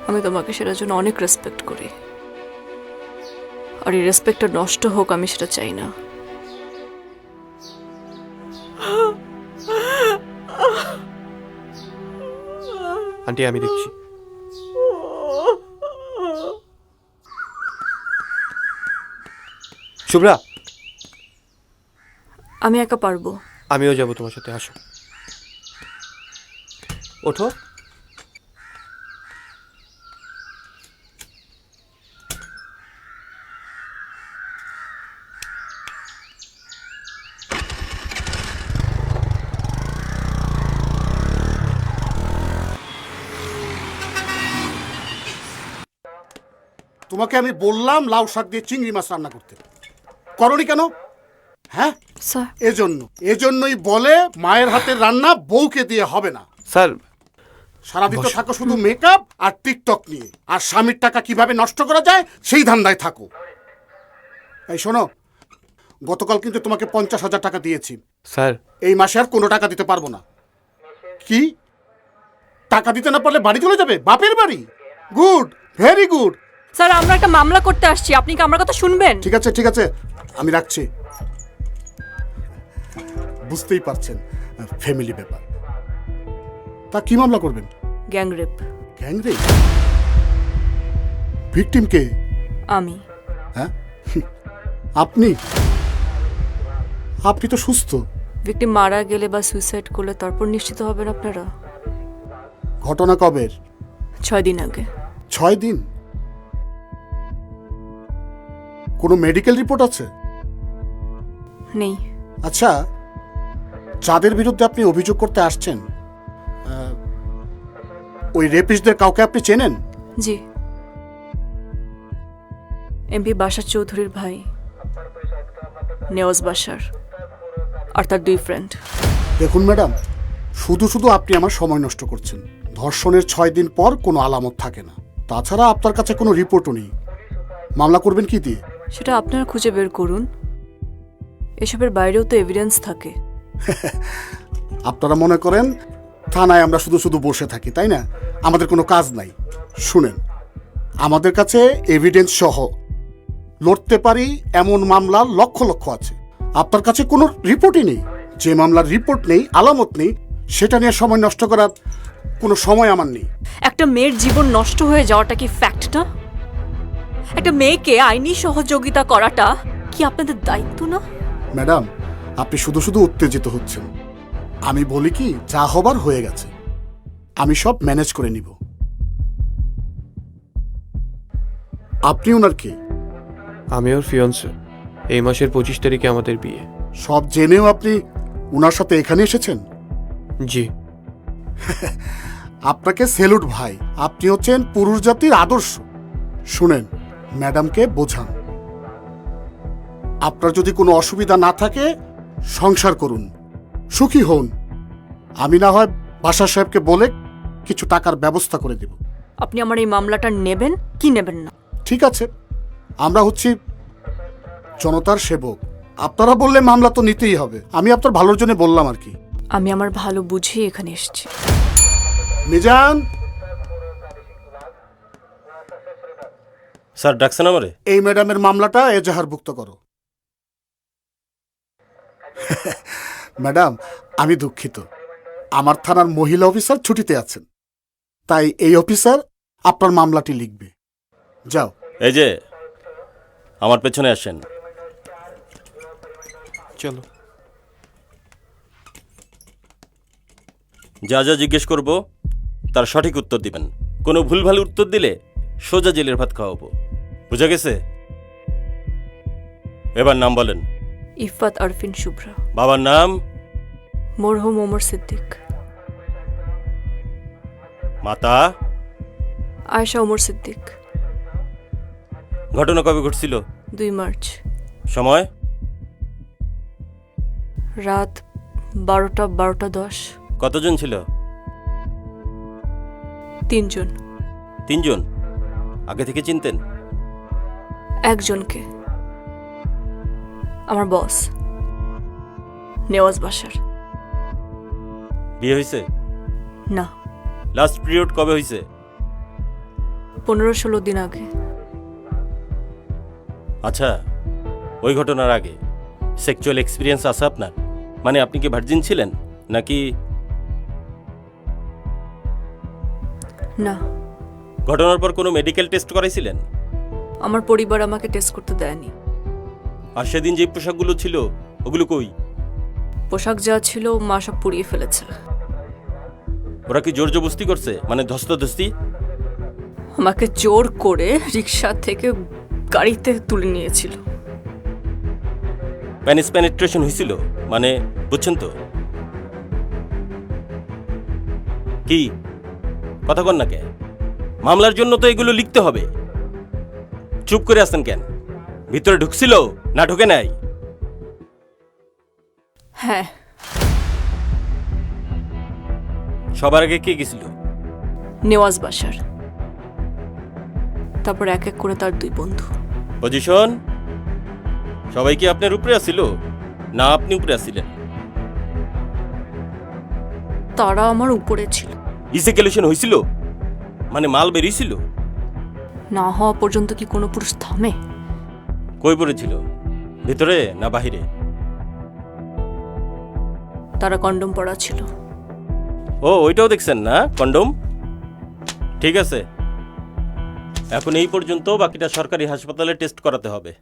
আমি তোমাকে সেটার জন্য অনেক রেসপেক্ট করি, আর এই রেসপেক্টটা নষ্ট হোক আমি সেটা চাই না। আন্টি আমি দেখছি। শুভ্রা, আমি একা পারবো। আমিও যাবো তোমার সাথে, আসো। ওঠো। তোমাকে আমি বললাম লাউ শাক দিয়ে চিংড়ি মাছ রান্না করতে, করনি কেন? হ্যাঁ এজন্যই বলে মায়ের হাতের রান্না বউকে দিয়ে হবে না। স্যার সারাদিন তো থাকো শুধু মেকআপ আর টিকটক নিয়ে, আর স্বামীর টাকা কিভাবে নষ্ট করা যায় সেই ধান্দায় থাকো। এই শোনো, গতকাল কিন্তু তোমাকে 50,000 টাকা দিয়েছি স্যার। এই মাসে আর কোনো টাকা দিতে পারবো না। কি টাকা দিতে না পারলে বাড়ি চলে যাবে? বাপের বাড়ি? Good, very good. স্যার আমরা একটা মামলা করতে আসছি, আপনি কি আমার কথা শুনবেন? ঠিক আছে ঠিক আছে, আমি রাখছি। বুঝতেই পারছেন ফ্যামিলি ব্যাপার। তা কি মামলা করবেন? গ্যাংরেপ। গ্যাংরেপ? ভিকটিম কে? আমি। হ্যাঁ আপনি? আপনি তো সুস্থ। ভিকটিম মারা গেলে বা সুইসাইড করলে তারপর নিশ্চিত হবেন আপনারা। ঘটনা কবের? 6 দিন আগে। 6 দিন? কোনো মেডিকেল রিপোর্ট আছে? নেই। আচ্ছা, যাদের বিরুদ্ধে আপনি অভিযোগ করতে আসছেন ওই রেপিস্টদের কাউকে আপনি চেনেন? জি, এমপি বাশার চৌধুরীর ভাই নেওয়াজ বাশার আর তার 2 ফ্রেন্ড। দেখুন ম্যাডাম, শুধু শুধু আপনি আমার সময় নষ্ট করছেন। ধর্ষণের 6 দিন পর কোনো আলামত থাকে না, তাছাড়া আপনার কাছে কোনো রিপোর্টও নেই। মামলা করবেন কি দিয়ে? সেটা আপনারা খুঁজে বের করুন। এসবের বাইরেও তো এভিডেন্স থাকে। আপনারা মনে করেন থানায় আমরা শুধু শুধু বসে থাকি, তাই না? আমাদের কোনো কাজ নাই। শুনেন, আমাদের কাছে এভিডেন্স সহ লড়তে পারি এমন মামলা লক্ষ লক্ষ আছে। আপনার কাছে কোনো রিপোর্টই নেই। যে মামলার রিপোর্ট নেই, আলামত নেই, সেটা নিয়ে সময় নষ্ট করার কোনো সময় আমার নেই। একটা মেয়ের জীবন নষ্ট হয়ে যাওয়াটা কি ফ্যাক্ট না? একটা মেয়েকে আইনি সহযোগিতা করাটা কি আপনাদের দায়িত্ব না? ম্যাডাম, আপনি শুধু শুধু উত্তেজিত হচ্ছেন। আমি বলি কি, যা হবার হয়ে গেছে, আমি সব ম্যানেজ করে নিব। আপনি ওনার কে? আমি ওর ফিয়ন্সে। এই মাসের 25 তারিখে আমাদের বিয়ে। সব জেনেও আপনি ওনার সাথে এখানে এসেছেন? জি। আপনাকে সেলুট ভাই, আপনি হচ্ছেন পুরুষ জাতির আদর্শ। শুনেন, ম্যাডামকে বোঝান, আপনার যদি কোনো অসুবিধা না থাকে সংসার করুন, সুখী হন। আমি না হয় বাশার সাহেবকে বলে কিছু টাকার ব্যবস্থা করে দেব। আপনি আমার এই মামলাটা নেবেন কি নেবেন না? ঠিক আছে, আমরা হচ্ছি জনতার সেবক, আপনারা বললে মামলা তো নিতেই হবে। আমি আপনার ভালোর জন্য বললাম আর কি। আমি আমার ভালো বুঝে এখানে এসেছি। মিজান, স্যার ডাকছেন আমারে? এই ম্যাডামের মামলাটা এজাহারভুক্ত করো। ম্যাডাম, আমি দুঃখিত, আমার থানার মহিলা অফিসার ছুটিতে আছেন, তাই এই অফিসার আপনার মামলাটি লিখবে। যাও। এই যে আমার পেছনে আসেন। চলো। যা যা জিজ্ঞেস করব তার সঠিক উত্তর দিবেন। কোনো ভুলভাল উত্তর দিলে সোজা জেলের ভাত খাওয়াবো। বুঝা গেছে? এবার নাম বলেন। ইফাত আরফিন শুভ্রা। বাবার নাম? মরহুম ওমর সিদ্দিক। মাতা? আয়েশা ওমর সিদ্দিক। ঘটনা কবে ঘটছিল? 2 মার্চ। সময়? রাত 12:10। কতজন ছিল? 3 জন। 3 জন? আগে থেকে চিনতেন? একজনকে, আমার বস, নেওয়াজ বাশার। বিয়ে হয়েছে? না। লাস্ট পিরিয়ড কবে হয়েছে? 15-16 দিন আগে। আচ্ছা, ওই ঘটনার আগে সেক্সুয়াল এক্সপিরিয়েন্স আছে আপনার? মানে আপনি কি ভার্জিন ছিলেন নাকি? না। ঘটনার পর কোনো মেডিকেল টেস্ট করাইছিলেন? আমার পরিবার আমাকে টেস্ট করতে দেয়নি। আর সেদিন যে পোশাকগুলো ছিল ওগুলো কই? পোশাক যা ছিল মা সব পুড়িয়ে ফেলেছে। ওরা কি জোর জবরদস্তি করছে, মানে ধস্তাধস্তি? আমাকে জোর করে রিক্সা থেকে গাড়িতে তুলে নিয়েছিল। পেনিট্রেশন হয়েছিল, মানে বুঝছেন তো? কি কথা কন না কেন? মামলার জন্য তো এগুলো লিখতে হবে। চুপ করে আছেন কেন? ভিতরে ঢুকছিল না ঢুকে নাই? হ্যাঁ। সবার আগে কে গেছিল? নেওয়াজ বাশার, তারপর এক এক করে তার 2 বন্ধু। পজিশন? সবাই কি আপনার উপরে আসছিল না আপনি উপরে আসছিলেন? তারা আমার উপরে ছিল। ইসেকুলেশন হয়েছিল, মানে মাল বেরিয়েছিল? না হওয়া পর্যন্ত কি কোনো পুরুষ থামে? কই পড়েছিল, ভিতরে না বাহিরে? তারা কন্ডম পরা ছিল। ও, ওইটাও দেখছেন না কন্ডম? ঠিক আছে, এখন এই পর্যন্ত, বাকিটা সরকারি হাসপাতালে টেস্ট করাতে হবে।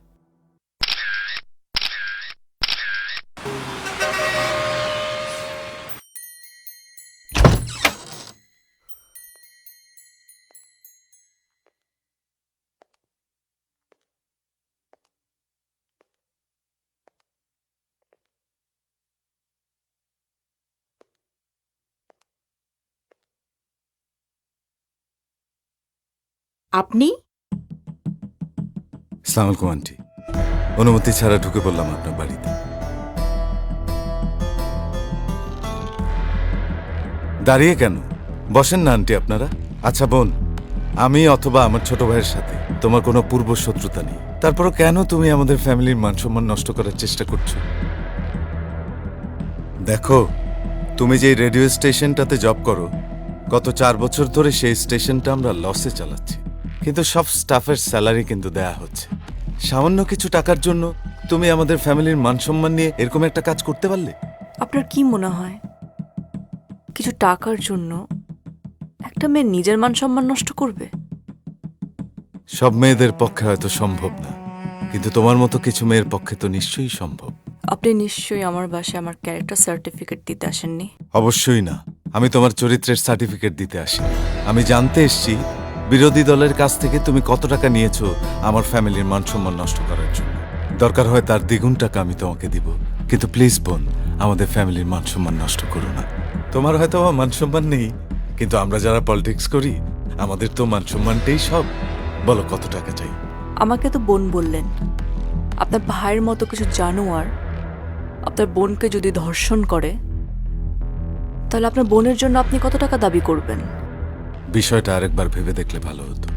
আপনি? আসসালামু আলাইকুম আন্টি, অনুমতি ছাড়া ঢুকে পড়লাম আপনার বাড়িতে। দাঁড়িয়ে কেন? বসেন না আন্টি আপনারা। আচ্ছা বোন, আমি অথবা আমার ছোট ভাইয়ের সাথে তোমার কোনো পূর্ব শত্রুতা নেই, তারপরও কেন তুমি আমাদের ফ্যামিলির মানসম্মান নষ্ট করার চেষ্টা করছো? দেখো, তুমি যে রেডিও স্টেশনটাতে জব করো, গত 4 বছর ধরে সেই স্টেশনটা আমরা লসে চালাচ্ছি, কিন্তু সব স্টাফের স্যালারি কিন্তু দেয়া হচ্ছে। সামান্য কিছু টাকার জন্য তুমি আমাদের ফ্যামিলির মানসম্মান নিয়ে এরকম একটা কাজ করতে পারলে? আপনার কি মনে হয় কিছু টাকার জন্য একটা মেয়ে নিজের মান সম্মান নষ্ট করবে? সব মেয়েদের পক্ষে হয়তো সম্ভব না, কিন্তু তোমার মতো কিছু মেয়ের পক্ষে তো নিশ্চয়ই সম্ভব। আপনি নিশ্চয়ই আমার বাসায় আমার ক্যারেক্টার সার্টিফিকেট দিতে আসেননি। অবশ্যই না, আমি তোমার চরিত্রের সার্টিফিকেট দিতে আসি। আমি জানতে এসেছি বিরোধী দলের কাছ থেকে তুমি কত টাকা নিয়েছো আমার ফ্যামিলির মানসম্মান নষ্ট করার জন্য। দরকার হয় তার দ্বিগুণ টাকা আমি তোমাকে দিব, কিন্তু প্লিজ বোন, আমাদের ফ্যামিলির মানসম্মান নষ্ট করো না। তোমার হয়তো আমার মানসম্মান নেই, কিন্তু আমরা যারা পলিটিক্স করি আমাদের তো মানসম্মানটাই সব। বলো কত টাকা চাই? আমাকে তো বোন বললেন, আপনার ভাইয়ের মতো কিছু জানোয়ার আপনার বোনকে যদি ধর্ষণ করে, তাহলে আপনার বোনের জন্য আপনি কত টাকা দাবি করবেন? বিষয়টা আরেকবার ভেবে দেখলে ভালো হতো।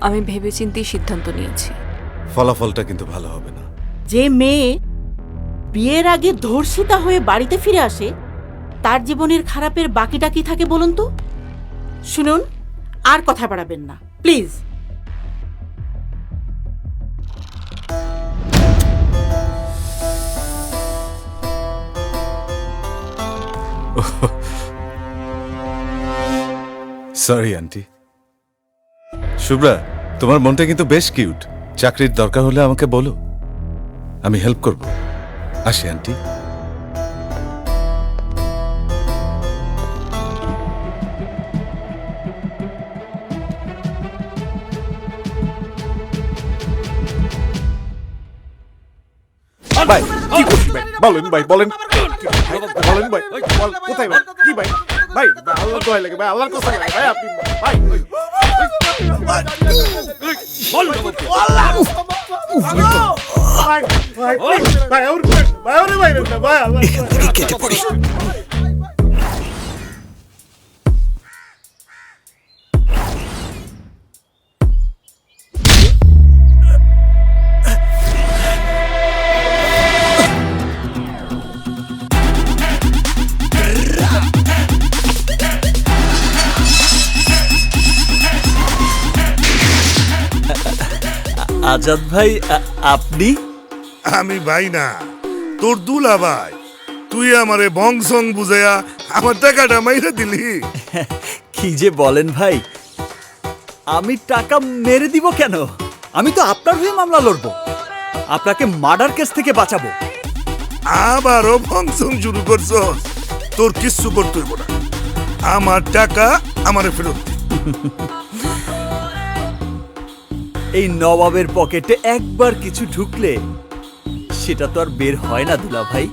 আমি ভেবেচিন্তেই সিদ্ধান্ত নিয়েছি। ফলাফলটা কিন্তু ভালো হবে না। যে মেয়ে বিয়ের আগে ধর্ষিতা হয়ে বাড়িতে ফিরে আসে, তার জীবনের খারাপের বাকিটা কি থাকে বলুন তো? শুনুন, আর কথা বাড়াবেন না প্লিজ। Sorry aunty. শুভ্রা, তোমার মনটা কিন্তু বেশ কিউট। চাকরির দরকার হলে আমাকে বলো, আমি হেল্প করব। আসি আন্টি। ভাই কি করছি ভাই? বলেন ভাই, বলেন বলেন ভাই, কোথায় ভাই? কি ভাই? ভাই আল্লাহ দোহাই লাগে ভাই, আল্লাহর কসম লাগে ভাই, আপনি ভাই আজাদ ভাই, আপনি? আমি ভাই না, তোর দুলা ভাই। তুই আমারে বংশং বুঝাইয়া আমার টাকাটা মাইরা দিলি। কি যে বলেন ভাই, আমি টাকা মেরে দিব কেন? আমি তো আপনার হয়ে মামলা লড়বো, আপনাকে মার্ডার কেস থেকে বাঁচাবো। আবারও বংশং শুরু করছ? তোর কিচ্ছু করতে হইব না, আমার টাকা আমারে ফেরত দে। এই নবাবের পকেটে একবার কিছু ঢুকলে সেটা তো আর বের হয় না দুলা ভাই।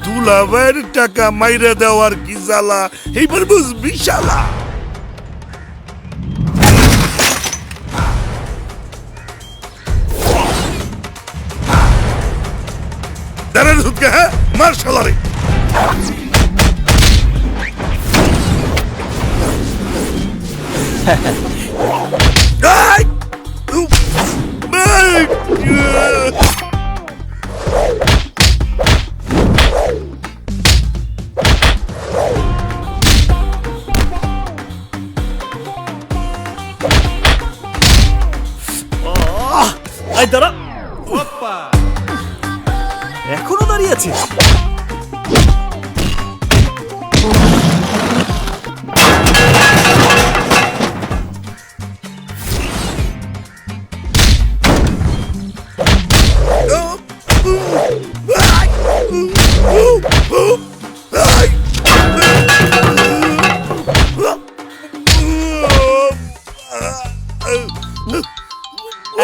দুলা ভাইয়ের টাকা মাইরা দেওয়ার কি জ্বালা এইবার বুঝবি শালা। দাঁড়ান হুদকে, হ্যাঁ মার শালারে। দাঁড়া, এখনো দাঁড়িয়ে আছিস?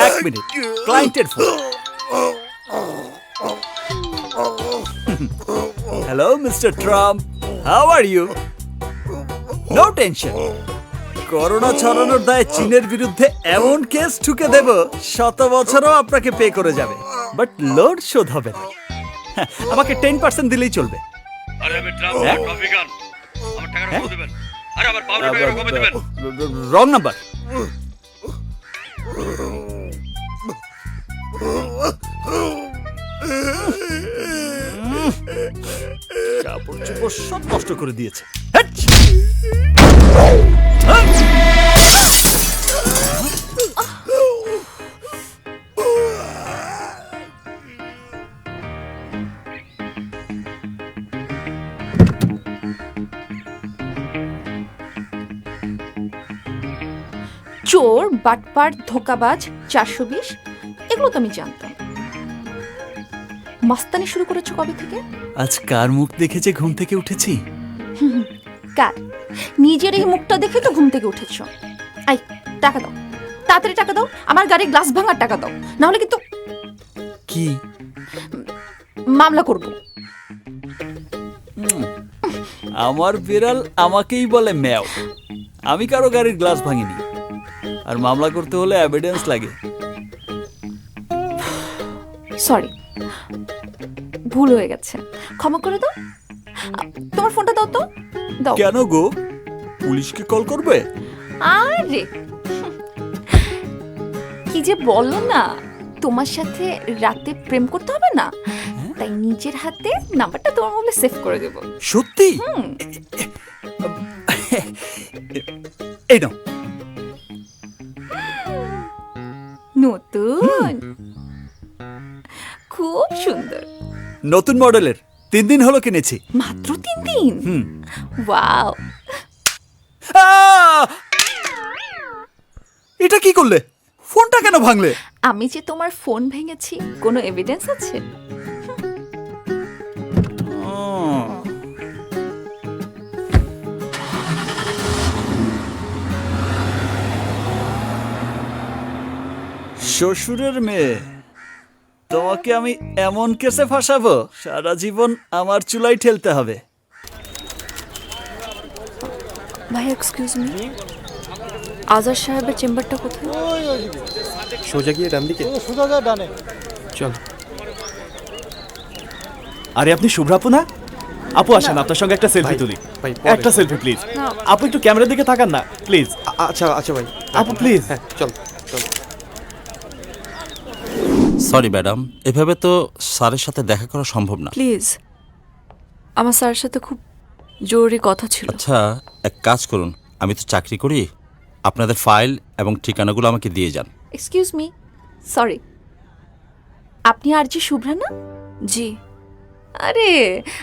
এক মিনিট, ক্লায়েন্টের ফোন। Hello mister Trump, how are you? No tension, corona ছড়ানোর দায়ে চীনের বিরুদ্ধে এমন কেস ঠুকে দেব 100 বছরও আপনাকে পে করে যাবে, বাট লোড শোধ হবে না। আমাকে 10% দিলেই চলবে। Wrong number. কাপড় চোপড় সব নষ্ট করে দিয়েছে। চোর বাটপার ধোকাবাজ 420 এগুলো তো আমি জানতাম। মাস্তানি শুরু করেছো কবে থেকে? আজ কার মুখ দেখে যে ঘুম থেকে উঠেছি? কার? নিজের এই মুখটা দেখে তো ঘুম থেকে উঠেছো। আই টাকা দাও, তাড়াতাড়ি টাকা দাও, আমার গাড়ির গ্লাস ভাঙার টাকা দাও, না হলে কিন্তু কি মামলা করব। আমার বিড়াল আমাকেই বলে ম্যাও। আমি কারো গাড়ির গ্লাস ভাঙিনি, আর মামলা করতে হলে এভিডেন্স লাগে। সরি, ভুল হয়ে গেছে, ক্ষমা করে দাও। তোমার ফোনটা দাও তো, দাও। কেন গো, পুলিশকে কল করবে? আরে কি যে বলো না, তোমার সাথে রাতে প্রেম করতে হবে না, তাই নিজের হাতে নাম্বারটা তোমার মোবাইলে সেভ করে দেব। সত্যি? এই নাও। নতুন, খুব সুন্দর। নতুন মডেলের, 3 দিন হলো কিনেছি। মাত্র 3 দিন? ওয়াও। এটা কি করলে? ফোনটা কেন ভাঙলে? আমি যে তোমার ফোন ভেঙেছি কোনো এভিডেন্স আছে? শ্বশুরের মেয়ে, তোমাকে আমি এমন কেসে ফাঁসাবো সারা জীবন আমার চুলাই ঠেলতে হবে। ভাই এক্সকিউজ মি, আজাদ সাহেবের চেম্বারটা কোথায়? সোজা গিয়ে ডান দিকে। সোজা যা ডানে। চল। আরে আপনি শুভ্রাপু না? আপু আসেন, আপনার সঙ্গে একটা সেলফি তুলি। একটা সেলফি প্লিজ। আপু একটু ক্যামেরার দিকে তাকান না প্লিজ। আচ্ছা আচ্ছা ভাই, আপু প্লিজ। হ্যাঁ চল চল। সরি ম্যাডাম, এভাবে তো স্যারের সাথে দেখা করা সম্ভব না। প্লিজ, আমার স্যারের সাথে খুব জরুরি কথা ছিল। আচ্ছা এক কাজ করুন, আমি তো চাকরি করি, আপনাদের ফাইল এবং ঠিকানাগুলো আমাকে দিয়ে যান। এক্সকিউজ মি, সরি, আপনি আর জি শুভ্রা না? জি। আরে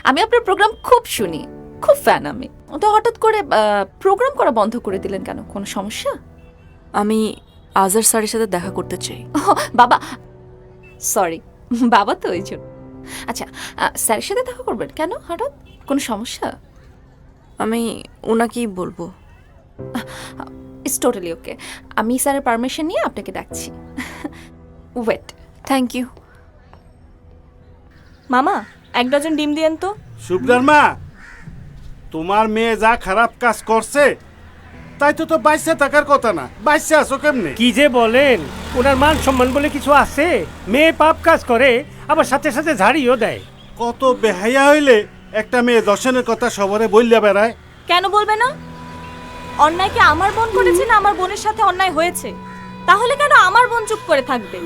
আমি আপনার প্রোগ্রাম খুব শুনি, খুব ফ্যান আমি। তো হঠাৎ করে প্রোগ্রাম করা বন্ধ করে দিলেন কেন? কোনো সমস্যা? আমি আজাদ স্যারের সাথে দেখা করতে চাই। বাবা, সরি, বাবা তো ওই জন্য। আচ্ছা, স্যারের সাথে দেখা করবেন কেন হঠাৎ? কোনো সমস্যা? আমি ওনাকেই বলবো। ইটস টোটালি ওকে, আমি স্যারের পারমিশন নিয়ে আপনাকে ডাকছি। ওয়েট। Thank you. মামা 1 ডজন ডিম দিয়েন তো। শুভ্রার মা, তোমার মেয়ে যা খারাপ কাজ করছে তাই তো বাইসে থাকার কথা না। বাইসে আছো কেমনে? কি যে বলেন, ওনার মান সম্মান বলে কিছু আছে? মেয়ে পাপ কাজ করে আবার সাথে সাথে ঝাড়িও দেয়। কত বেহাইয়া হইলে একটা মেয়ে দর্শনের কথা সবরে বললে বেড়ায়। কেন বলবে না? অন্যায় কি আমার বোন করেছে না আমার বোনের সাথে অন্যায় হয়েছে? তাহলে কেন আমার বোন চুপ করে থাকবে?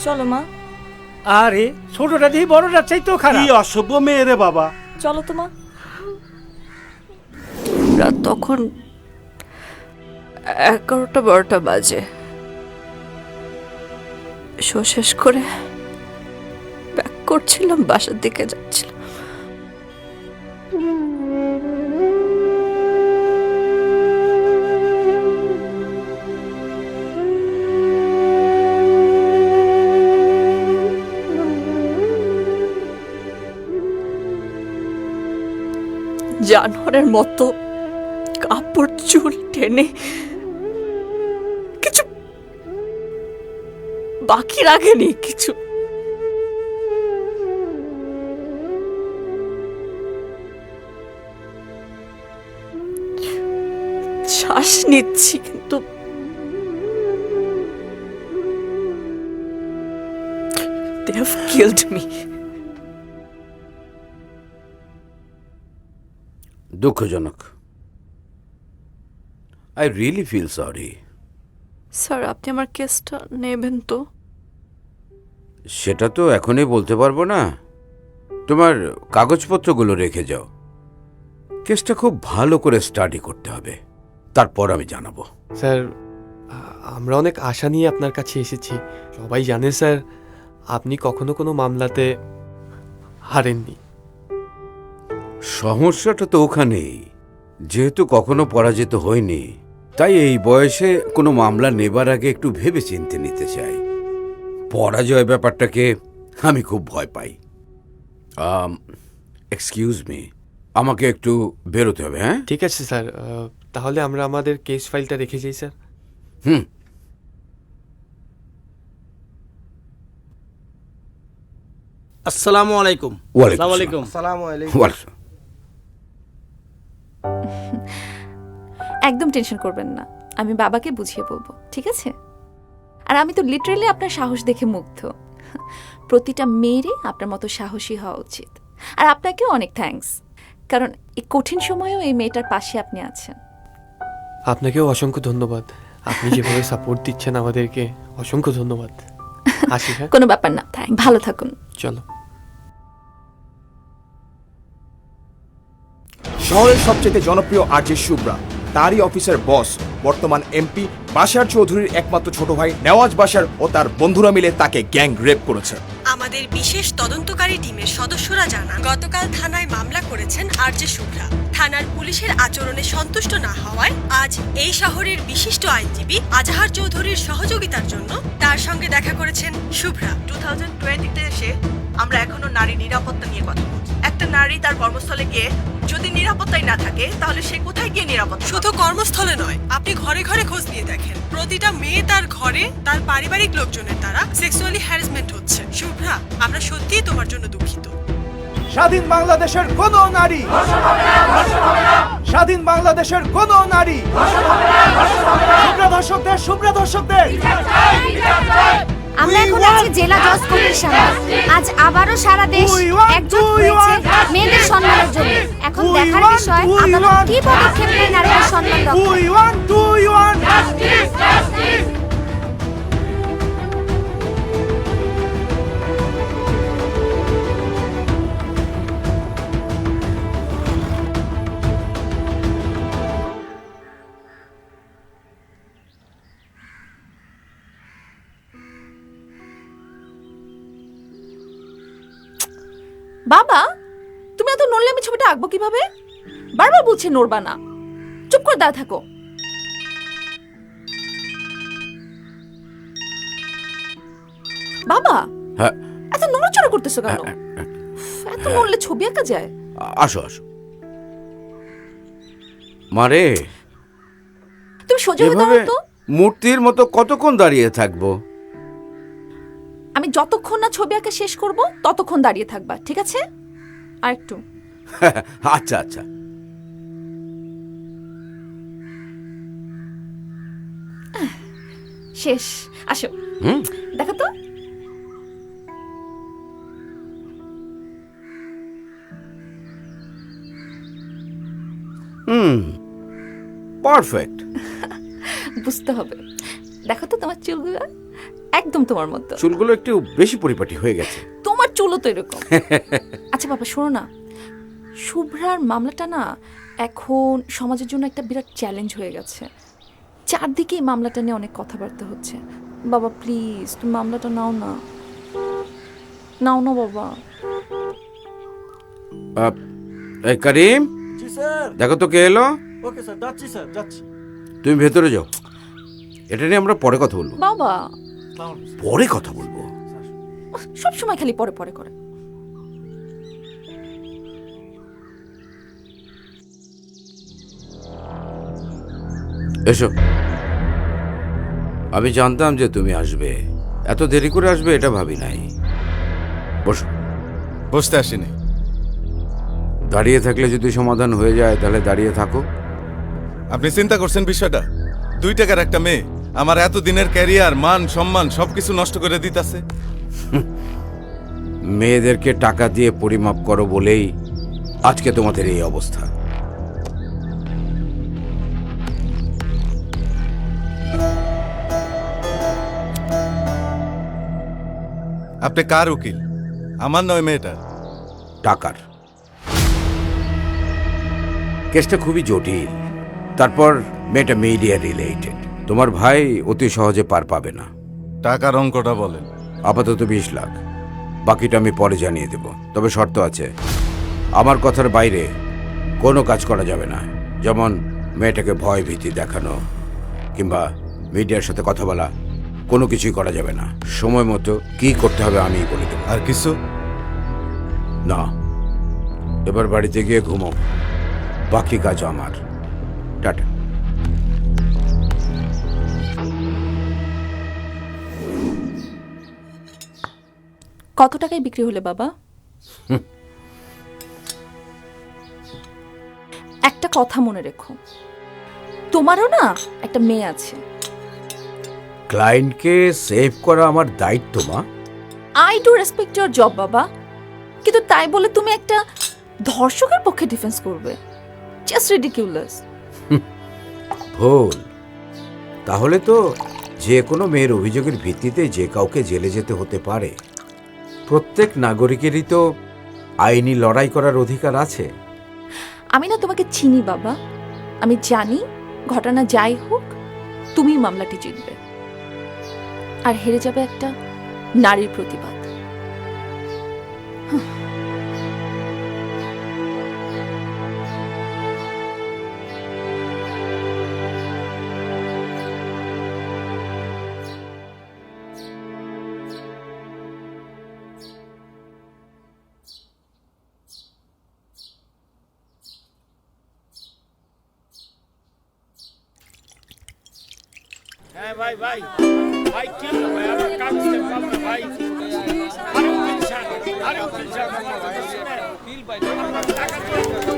চলো মা। আরে ছোটটা দিয়ে বড়টা চাইতেও খারাপ। কি অসভ্য মেয়ে রে বাবা। চলো তো মা। রাত তখন 11টা-12টা বাজে। শো শেষ করে ব্যাক করছিলাম, বাসার দিকে যাচ্ছিলাম। জানোয়ারের মতো কাপড় চুল টেনে কিছু বাকি রাখেনি, কিছু শ্বাস নিচ্ছি কিন্তু they have killed me. দুঃখজনক। I really feel sorry. Sir, আপনি আমার কেসটা নেবেন তো? সেটা তো এখনই বলতে পারবো না। তোমার কাগজপত্রগুলো রেখে যাও। কেসটা খুব ভালো করে স্টাডি করতে হবে, তারপর আমি জানাবো। স্যার, আমরা অনেক আশা নিয়ে আপনার কাছে এসেছি। সবাই জানে স্যার, আপনি কখনো কোনো মামলাতে হারেননি। সমস্যাটা তো ওখানেই, যেহেতু কখনো পরাজিত হয়নি তাই এই বয়সে কোনো মামলা নেবার আগে একটু ভেবে চিনতে নিতে চাই। পরাজয় ব্যাপারটাকে আমি খুব ভয় পাই। এক্সকিউজ মি, আমাকে একটু বেরোতে হবে। হ্যাঁ, ঠিক আছে স্যার, তাহলে আমরা আমাদের কেস ফাইলটা রেখে যাই স্যার। হুম। আসসালামু আলাইকুম। ওয়ালাইকুম আসসালামু আলাইকুম। আসসালামু আলাইকুম। ওয়ালাইকুম। একদম টেনশন করবেন না, আমি বাবাকে বুঝিয়ে বলবো, ঠিক আছে? আর আমি তো লিটারালি আপনার সাহস দেখে মুগ্ধ। প্রতিটা মেয়েরই আপনার মতো সাহসী হওয়া উচিত। আর আপনাকেও অনেক থ্যাঙ্কস, কারণ এই কঠিন সময়েও এই মেয়েটার পাশে আপনি আছেন। আপনাকেও অসংখ্য ধন্যবাদ, আপনি যেভাবে সাপোর্ট দিচ্ছেন আমাদেরকে, অসংখ্য ধন্যবাদ। আসি হ্যাঁ? কোনো ব্যাপার না, ভালো থাকুন। চলো। শহরের সবচেয়ে জনপ্রিয় আরজে শুভ্রা, তারই অফিসের বস, বর্তমান এমপি বাশার চৌধুরীর একমাত্র ছোট ভাই নেওয়াজ বাশার ও তার বন্ধুরা মিলে তাকে গ্যাং রেপ করেছে। আমাদের বিশেষ তদন্তকারী টিমের সদস্যরা জানান গতকাল থানায় মামলা করেছেন আরজে শুভ্রা। থানার পুলিশের আচরণে সন্তুষ্ট না হওয়ায় আজ এই শহরের বিশিষ্ট আইনজীবী আজাহার চৌধুরীর সহযোগিতার জন্য তার সঙ্গে দেখা করেছেন শুভ্রা। 2020-তে এসে আমরা এখনো নারী নিরাপত্তা নিয়ে কথা বলছি। একটা নারী তার কর্মস্থলে গিয়ে যদি নিরাপত্তাই না থাকে তাহলে সে কোথায় গিয়ে নিরাপত্তা? শুধু কর্মস্থলে নয়, আপনি ঘরে ঘরে খোঁজ নিয়ে দেখেন, প্রতিটা মেয়ে তার ঘরে তার পারিবারিক লোকজনের দ্বারা সেক্সুয়ালি হ্যারাসমেন্ট হচ্ছে। শুভ্রা, আমরা সত্যিই তোমার জন্য দুঃখিত। স্বাধীন বাংলাদেশের কোন নারী, স্বাধীন বাংলাদেশের কোন নারী, শুভ্রা ধর্ষকদের, শুভ্রা ধর্ষকদের। আমরা এখন আছি জেলা জজ কোর্টের সামনে। আজ আবারও সারা দেশ একজোট হয়েছে মেয়েদের সম্মানের জন্য। এখন দেখার বিষয় আদালত কি পদক্ষেপ নেয় নারীদের সম্মান রক্ষায়। বাবা, তুমি এত নড়লে আমি ছবিটা আঁকবো কিভাবে? বারবার বলছে নড়বা না, চুপ করে দাঁড়া থাকো। বাবা, হ্যাঁ, এত নড়াচড়া করতেছো কেন? এত নড়লে ছবি আঁকা যায়? আসো আসো। মারে, তুমি সোজা হয়ে দাঁড়াও তো। মূর্তির মতো কতক্ষণ দাঁড়িয়ে থাকবো? আমি যতক্ষণ না ছবি আঁকা শেষ করব ততক্ষণ দাঁড়িয়ে থাকবা, ঠিক আছে? আর একটু। আচ্ছা আচ্ছা। শেষ। আসো, দেখো তো। পারফেক্ট। বুঝতে হবে। দেখো তো তোমার চুলগুলো একদম তোমার মতো। চুলগুলো একটু বেশি পরিপাটি হয়ে গেছে। তোমার চুলও তো এরকম। আচ্ছা বাবা, শোনো না, শুভ্রার মামলাটা না এখন সমাজের জন্য একটা বিরাট চ্যালেঞ্জ হয়ে গেছে। চারদিকে এই মামলাটা নিয়ে অনেক কথাবার্তা হচ্ছে। বাবা প্লিজ, তুমি মামলাটা নাও না, নাও না বাবা। এই করিম, জি স্যার। দেখো তো কে এলো। ওকে স্যার, যাচ্ছি স্যার, যাচ্ছি। তুমি ভেতরে যাও, এটা নিয়ে আমরা পরে কথা বলবো। বাবা, পরে কথা বলবো। সব সময় খালি পরে পরে করে। এসো। আমি জানতাম যে তুমি আসবে, এত দেরি করে আসবে এটা ভাবি নাই। বসো। বসতে আসিনি। দাঁড়িয়ে থাকলে যদি সমাধান হয়ে যায় তাহলে দাঁড়িয়ে থাকো। আপনি চিন্তা করছেন বিষয়টা? 2 টাকার একটা মেয়ে আমার এত দিনের ক্যারিয়ার, মান সম্মান সবকিছু নষ্ট করে দিতেছে। মেয়েদেরকে টাকা দিয়ে পরিমাপ করো বলেই আজকে তোমাদের এই অবস্থা। আপনি কার উকিল? আমার নয় মেয়েটার। টাকার। কেসটা খুবই জটিল, তারপর মেয়েটা মিডিয়া রিলেটেড। তোমার ভাই অতি সহজে পার পাবে না। টাকার অঙ্কটা বলেন। আপাতত 20 লাখ, বাকিটা আমি পরে জানিয়ে দেব। তবে শর্ত আছে, আমার কথার বাইরে কোনো কাজ করা যাবে না। যেমন মেয়েটাকে ভয় ভীতি দেখানো, কিংবা মিডিয়ার সাথে কথা বলা কোনো কিছুই করা যাবে না। সময় মতো কি করতে হবে আমিই বলে দেব। আর কিছু না, এবার বাড়িতে গিয়ে ঘুমো, বাকি কাজ আমার। টাটা। কত টাকায় বিক্রি হলে বাবা? একটা কথা মনে রেখো, তোমারও না একটা মেয়ে আছে। ক্লায়েন্টকে সেভ করা আমার দায়িত্ব মা। I do respect your job বাবা, কিন্তু তাই বলে তুমি একটা ধর্ষকের পক্ষে ডিফেন্স করবে? Just ridiculous. ভুল। তাহলে তো যে কোনো মেয়ের অভিযোগের ভিত্তিতে যে কাউকে জেলে যেতে হতে পারে। প্রত্যেক নাগরিকেরই তো আইনি লড়াই করার অধিকার আছে। আমি না তোমাকে চিনি বাবা, আমি জানি ঘটনা যাই হোক তুমি মামলাটি জিতবে, আর হেরে যাবে একটা নারীর প্রতিবাদ। ভাই ভাই ভাই কি ভাই আমার কাজ করতে পারবে ভাই? আরে টেনশন, আরে টেনশন ফিল ভাই টাকা তো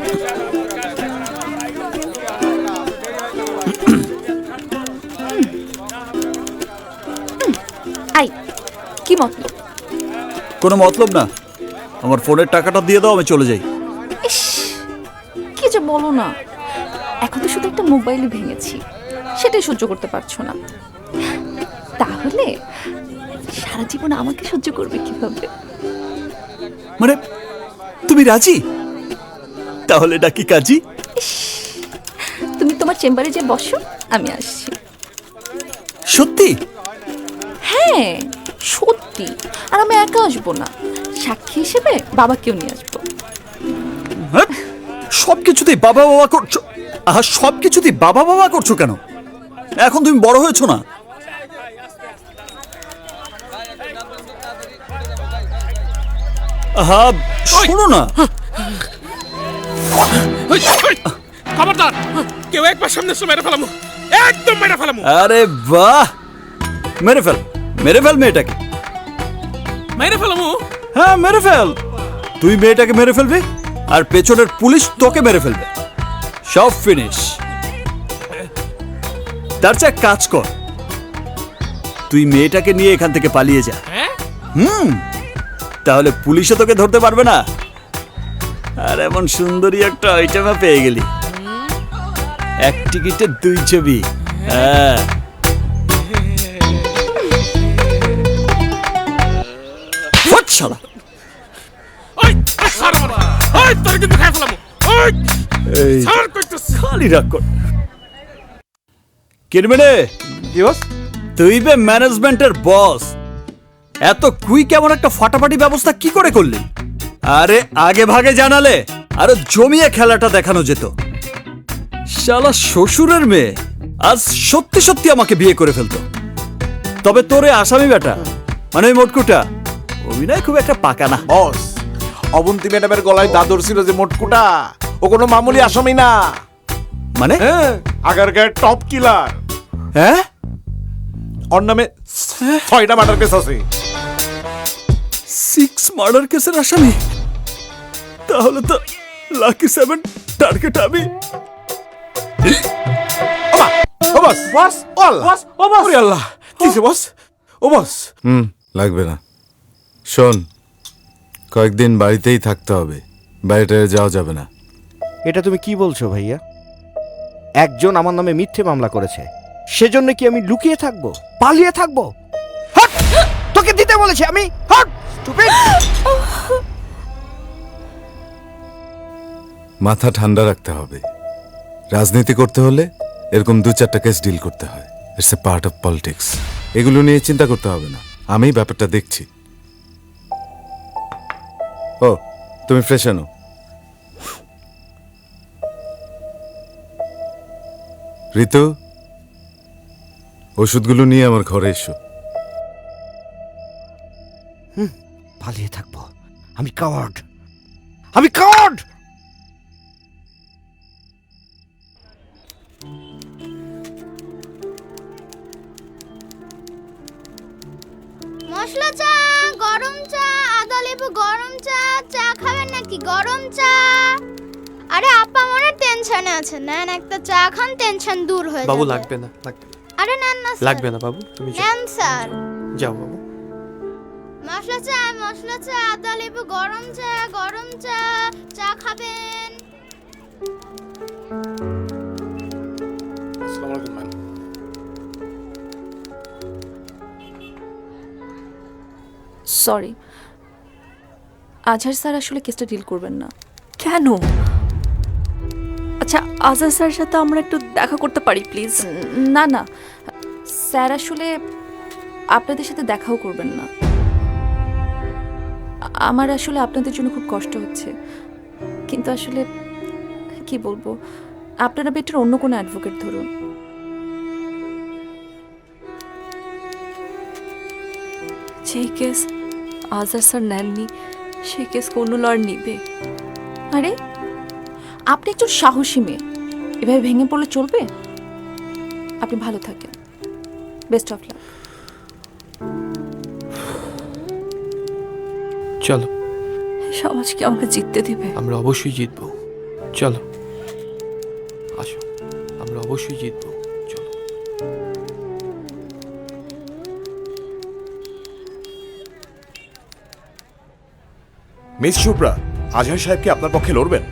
আই কি মতলব? কোনো মতলব না, আমার ফোনের টাকাটা দিয়ে দাও, আমি চলে যাই। কি যে বলো না, এখন তো শুধু একটা মোবাইলই ভেঙেছি, সেটাই সহ্য করতে পারছো না, তাহলে সারা জীবন আমাকে সহ্য করবে কিভাবে? মানে তুমি রাজি? তাহলে ডাকি কাজী। তুমি তোমার চেম্বারে যে বসো, আমি আসছি। সত্যি? হ্যাঁ সত্যি, আর আমি একা আসবো না, সাক্ষী হিসেবে বাবাকেও নিয়ে আসবো। সবকিছুতেই বাবা বাবা করছো। আহা, সবকিছুতেই বাবা বাবা করছো কেন? এখন তুমি বড় হয়েছো না? আহা শোনো না, খবরদার কেউ একবার সামনে এসে মেরে ফেলামু, একদম মেরে ফেলামু। আরে বাহ, মেরে ফেল, মেরে ফেল মেয়েটাকে। মেরে ফেলামু? হ্যাঁ মেরে ফেল। তুই মেয়েটাকে মেরে ফেলবি আর পেছনের পুলিশ তোকে মেরে ফেলবে, সব ফিনিশ। তার চেয়ে এক কাজ কর, তুই মেয়েটাকে নিয়ে এখান থেকে পালিয়ে যা। তাহলে পুলিশও তোকে ধরতে পারবে না, আর এমন সুন্দরী একটা আইটেমা পেয়ে গেলি, এক টিকিটে 2 ছবি। হ্যাঁ শালা, তোর কিন্তু খাই ফেলামু। এই খালি রাগ কর। কিরমেনে তুই বে ম্যানেজমেন্টের বস, এত কুইক এমন একটা ফাটাফাটি ব্যবস্থা কি করে করলি? আরে আগে ভাগে জানালে আরো জমিয়ে খেলাটা দেখানো যেত। শালা শ্বশুরের মেয়ে আজ সত্যি সত্যি আমাকে বিয়ে করে ফেলতো। তবে তোরে আসামি বেটা, মানে ওই মোটকুটা, অভিনয় খুব একটা পাকা না। বস, অবন্তী ম্যাডামের গলায় দাদর ছিল যে মোটকুটা, ও কোনো মামুলি আসামি না। মানে আগারগাঁয়ের টপ কিলার। হ্যাঁ, ওর নামে 6টা মার্ডার কেস আছে। 6 মার্ডার কেসের আসামি? তাহলে তো লাকি 7 টার্গেট আমি। ও বস, বস, ও আল্লাহ, বস, ও বস, ওরে আল্লাহ, কিসে বস? ও বস, লাগবে না। শোন, কয়েকদিন বাড়িতেই থাকতে হবে, বাইরে যাওয়া যাবে না। এটা তুমি কি বলছো ভাইয়া? একজন আমার নামে মিথ্যে মামলা করেছে, সেজন্য কি আমি লুকিয়ে থাকবো, পালিয়ে থাকবো? হট! তোকে দিতে বলেছি আমি। হট! স্টুপিড! মাথা ঠান্ডা রাখতে হবে। রাজনীতি করতে হলে এরকম 2-4টা কেস ডিল করতে হয়। It's a part of politics. এগুলো নিয়ে চিন্তা করতে হবে না, আমি ব্যাপারটা দেখছি। ও, তুমি ফ্রেশ আনো। ঋতু, ওষুধগুলো নিয়ে আমার ঘরে এসো। পালিয়ে থাকবো? আমি কাওয়ার্ড, আমি কাওয়ার্ড। মশলা চা, গরম চা, আদা লেবু গরম চা। চা খাবেন নাকি গরম চা? আরে আপা মনে টেনশনে আছেন, নেন একটা চা খান, টেনশন দূর হয়ে যাবে। বাবু লাগবে না, লাগবে না। আরে নেন না স্যার। লাগবে না বাবু, তুমি যাও। নেন স্যার। যাও বাবু। মশলা চা, আদা লেবু গরম চা, গরম চা। চা খাবেন? আসসালামু আলাইকুম ম্যাম। সরি, আজহার স্যার আসলে কেসটা ডিল করবেন না। কেন? আচ্ছা, আজহার স্যারের সাথে আমরা একটু দেখা করতে পারি প্লিজ? না না, স্যার আসলে আপনাদের সাথে দেখাও করবেন না। আমার আসলে আপনাদের জন্য খুব কষ্ট হচ্ছে, কিন্তু আসলে কি বলবো, আপনারা বেটার অন্য কোনো অ্যাডভোকেট ধরুন। যেই কেস আজহার স্যার নেননি, সেই কেস কোনো লয়ার নিবে? আরে আপনি একজন সাহসী মেয়ে, এভাবে ভেঙে পড়লে চলবে? আপনি ভালো থাকেন, বেস্ট অফ লাক। চলো, সমাজ কি আমাকে জিততে দিবে? আমরা অবশ্যই জিতবো। চলো আসো, আমরা অবশ্যই জিতবো। চলো। মিস শুভ্রা, আজহার সাহেব কি আপনার পক্ষে লড়বেন?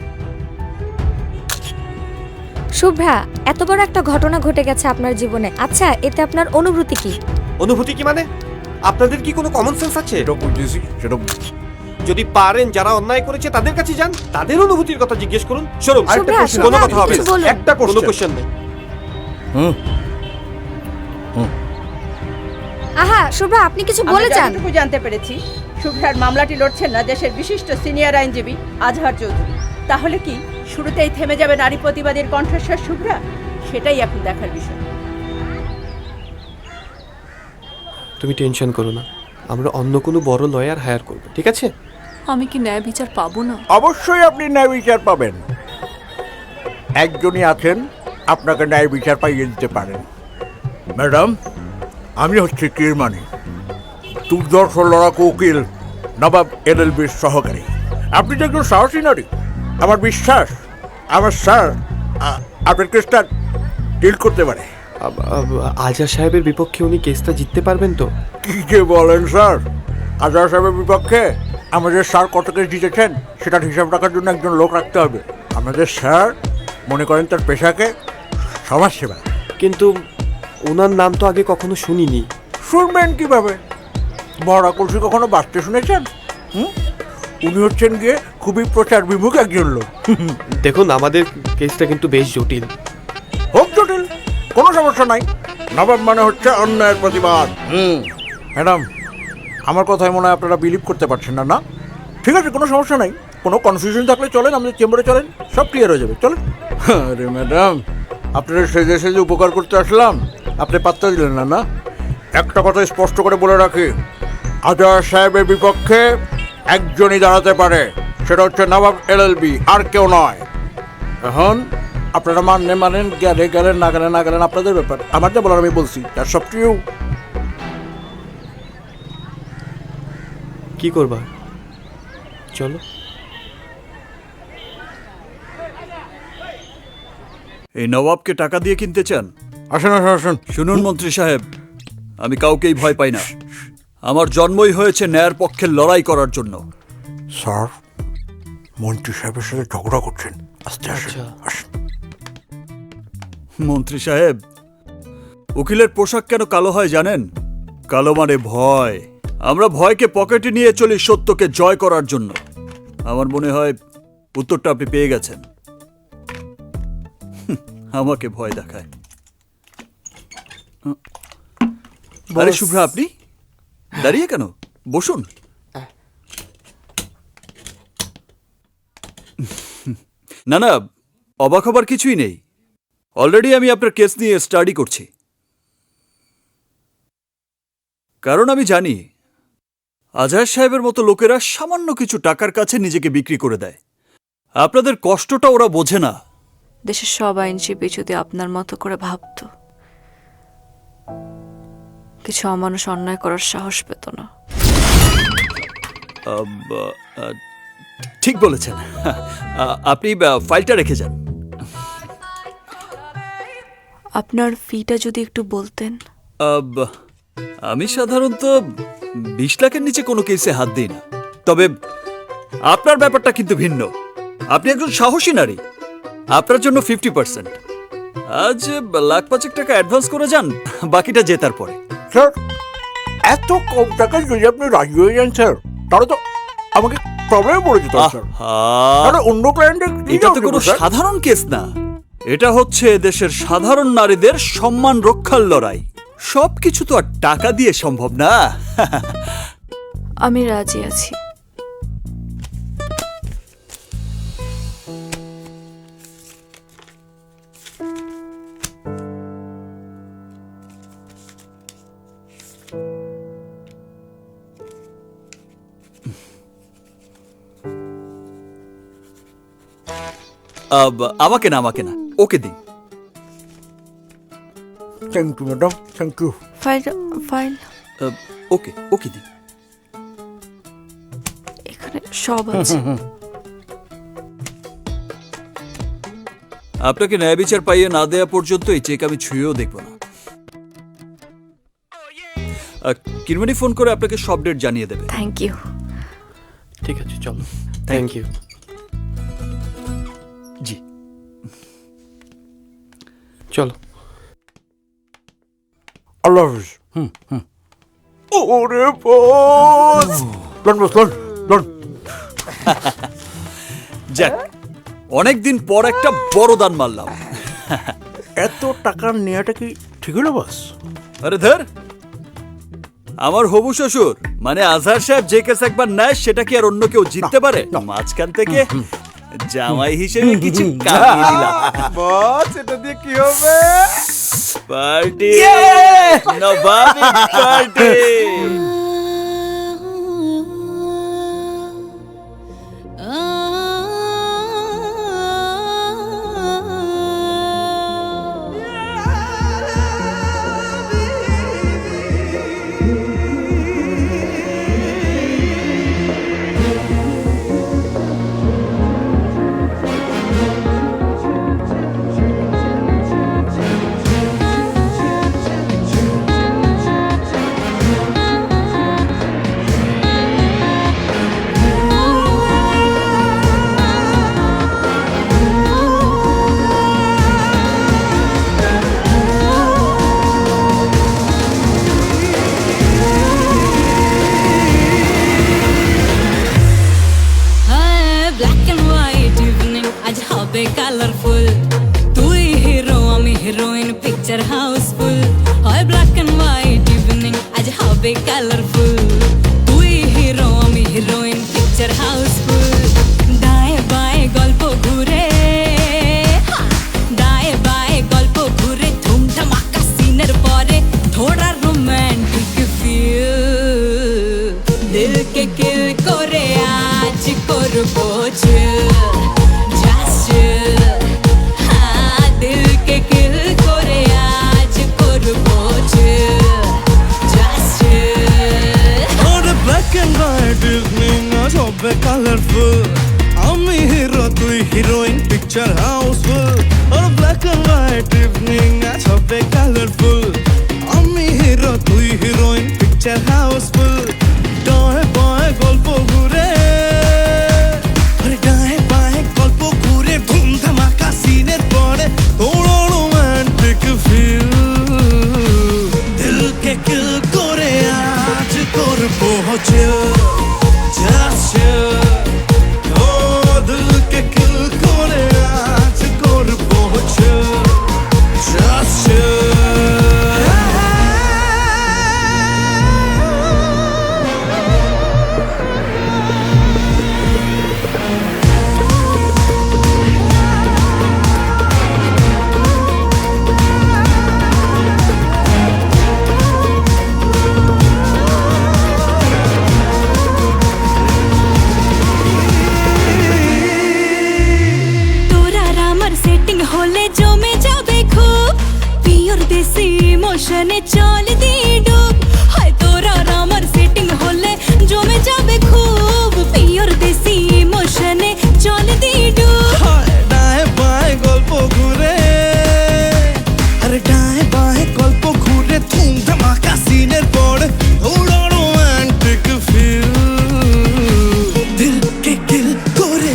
শুভ্রা, এত বড় একটা ঘটনা ঘটে গেছে আপনার জীবনে, আচ্ছা এতে আপনার অনুভূতি কি? অনুভূতি কি মানে? আপনাদের কি কোনো কমন সেন্স আছে? সেটা যদি পারেন যারা অন্যায় করেছে তাদের কাছে যান, তাদের অনুভূতির কথা জিজ্ঞেস করুন। শুনুন, শুভ্রা, কোনো শুভ্রা, কথা হবে কিছু না, বলুন। একটা কোনো কোশ্চেন নেই। আহা শুভ্রা, আপনি কিছু বলে যান। আমি জানতে পেরেছি শুভ্রার মামলাটি লড়ছেন না দেশের বিশিষ্ট সিনিয়র আইনজীবী আজহার চৌধুরী। তাহলে কি শুরুতেই থেমে যাবে নারী প্রতিবাদের কণ্ঠস্বর শুভ্রা? সেটাই এখন দেখার বিষয়। তুমি টেনশন করো না, আমরা অন্য কোনো বড় লয়ার হায়ার করব, ঠিক আছে? আমি কি ন্যায় বিচার পাবো না? অবশ্যই আপনি ন্যায় বিচার পাবেন। একজনই আছেন আপনাকে ন্যায় বিচার পাইয়ে দিতে পারেন। ম্যাডাম, আমি হচ্ছি কিরমানি, দুর্দর্শ লড়াকু উকিল নবাব এলএলবির সহকারী। আপনি তো একজন সাহসী নারী, আমার বিশ্বাস আমার স্যার আপনার কেসটা ডিল করতে পারে। আজহার সাহেবের বিপক্ষে উনি কেসটা জিততে পারবেন তো? কি যে বলেন স্যার, আজহার সাহেবের বিপক্ষে আমাদের স্যার কত কেস জিতেছেন সেটার হিসাব রাখার জন্য একজন লোক রাখতে হবে। আমাদের স্যার মনে করেন তার পেশাকে সমাজসেবা। কিন্তু ওনার নাম তো আগে কখনো শুনিনি। শুনবেন কিভাবে? বড়া কলসি কখনো বাঁচতে শুনেছেন? উনি হচ্ছেন গিয়ে খুবই প্রচার বিমুখ একজন লোক। দেখুন, আমাদের কেসটা কিন্তু বেশ জটিল। হোক জটিল, কোনো সমস্যা নাই। নবাব মানে হচ্ছে অন্যায়ের প্রতিবাদ। ম্যাডাম, আমার কথায় মনে হয় আপনারা বিলিভ করতে পারছেন না। না ঠিক আছে, কোনো সমস্যা নাই। কোনো কনফিউশন থাকলে চলেন, আমাদের চেম্বারে চলেন, সব ক্লিয়ার হয়ে যাবে। চলেন। আরে ম্যাডাম, আপনারা সেজে সেজে উপকার করতে আসলাম, আপনি পাত্তা দিলেন না। না, একটা কথা স্পষ্ট করে বলে রাখি, আজহার সাহেবের বিপক্ষে একজনই দাঁড়াতে পারে, সেটা হচ্ছে নবাব এলএলবি, আর কেউ নয়। এখন আপনারা মানেন, গেলেন না গেলেন আপনাদের ব্যাপার। আমার যা বলার আমি বলছি, তার সব ট্রু। কি করবা? চলো। এই নবাবকে টাকা দিয়ে কিনতে চান? আসেন আসেন আসেন। শুনুন মন্ত্রী সাহেব, আমি কাউকেই ভয় পাই না। আমার জন্মই হয়েছে ন্যায়ের পক্ষে লড়াই করার জন্য। স্যার, মন্ত্রী সাহেবের সাথে ঝগড়া করছেন, আস্তে আসেন। মন্ত্রী সাহেব, উকিলের পোশাক কেন কালো হয় জানেন? কালো মানে ভয়। আমরা ভয়কে পকেটে নিয়ে চলি সত্যকে জয় করার জন্য। আমার মনে হয় উত্তরটা আপনি পেয়ে গেছেন। আমাকে ভয় দেখায়। আরে শুভ্রা, আপনি দাঁড়িয়ে কেন? বসুন। না না, অবাক হবার কিছুই নেই। অলরেডি আমি আপনার কেস নিয়ে স্টাডি করছি। কারণ আমি জানি আজহার সাহেবের মতো লোকেরা সামান্য কিছু টাকার কাছে নিজেকে বিক্রি করে দেয়। আপনাদের কষ্টটা ওরা বোঝে না। দেশের সব আইনজীবী যদি আপনার মতো করে ভাবত, কিছু অমানুষ অন্যায় করার সাহস পেত না। ঠিক বলেছেন। আপনি ফাইলটা রেখে যান। আপনার ফিটা যদি একটু বলতেন। আমি সাধারণত 20 লাখের নিচে কোনো কেসে হাত দিই না, তবে আপনার ব্যাপারটা কিন্তু ভিন্ন। আপনি একজন সাহসী নারী, আপনার জন্য 50%। আজ 1,05,000 টাকা অ্যাডভান্স করে যান, বাকিটা জেতার পরে। স্যার, এত কম টাকায় যদি আপনি রাজি হয়ে যান স্যার, তাহলে তো আমাকে প্রবলেমে পড়ে যেত স্যার। তাহলে অন্য ক্লায়েন্টের এটা তো কোনো সাধারণ কেস না, এটা হচ্ছে দেশের সাধারণ নারীদের সম্মান রক্ষার লড়াই। সবকিছু তো আর টাকা দিয়ে সম্ভব না। আমি রাজি আছি। আমাকে না, ওকে দিন। Thank you madam, thank you. File ওকে দিন। এখানে সব আছে। আপনাকে ন্যায় বিচার পাইয়ে না দেয়া পর্যন্ত এই চেক আমি ছুঁয়েও দেখব না। কিরমানি ফোন করে আপনাকে সব ডেট জানিয়ে দেবে। Thank you. ঠিক আছে, চলো। Thank you. জি, চলো। আল্লাহ হাফিজ। ওরে বস, লন। যাক, অনেকদিন পর একটা বড় দান মারলাম। এত টাকার নেওয়াটা কি ঠিক হলো বস? আরে ধর, আমার হবু শ্বশুর মানে আজহার সাহেব যে কেস একবার নেয় সেটা কি আর অন্য কেউ জিততে পারে? মাঝখান থেকে জামাই হিসেবে কিছু কামিয়ে দিলাম। বস, এটা দিয়ে কি হবে? পার্টি, নবাবী পার্টি। কালারফুল, তুই হিরো আমি হিরোইন, পিকচার হাউসফুল। হয় ব্ল্যাক এন্ড হোয়াইট ইভিনিং, আজ হবে কালারফুল। তুই হিরো আমি হিরোইন, পিকচার হাউসফুল। দায়ে বায়ে গল্প ঘুরে, দায়ে বায়ে গল্প ঘুরে, ধুমধামাকা সিনের পরে থোড়া রোমান্টিক ফিল। দিলকে কিল করে আজ করবো চিল। কালারফুল, আমি হিরো তুই heroine, picture houseful. Black and white evening, আজ হবে কালারফুল। আমি হিরো তুই হিরোইন, পিকচার হাউসফুল। ডায়ে বায়ে গল্প ঘুরে, ডায়ে বায়ে গল্প ঘুরে, ধুমধামাকা সিনের পরে থোড়া রোমান্টিক ফিল। দিলকে কিল করে আজ করবো চিল। Just chill, oh, दिल के किल करे आज करबो chill, just chill. ইমোশনে চল দি ডুব হয় তোর আর আমার সেটিং হলে জমে যাবে খুব পিওর দেশি ইমোশনে চল দি ডুব ডায়ে বায়ে গল্প ঘুরে আরে ডায়ে বায়ে গল্প ঘুরে ধুম ধামাকা সিনের পরে ওড়া রোমান্টিক ফিল দিল কে কিল করে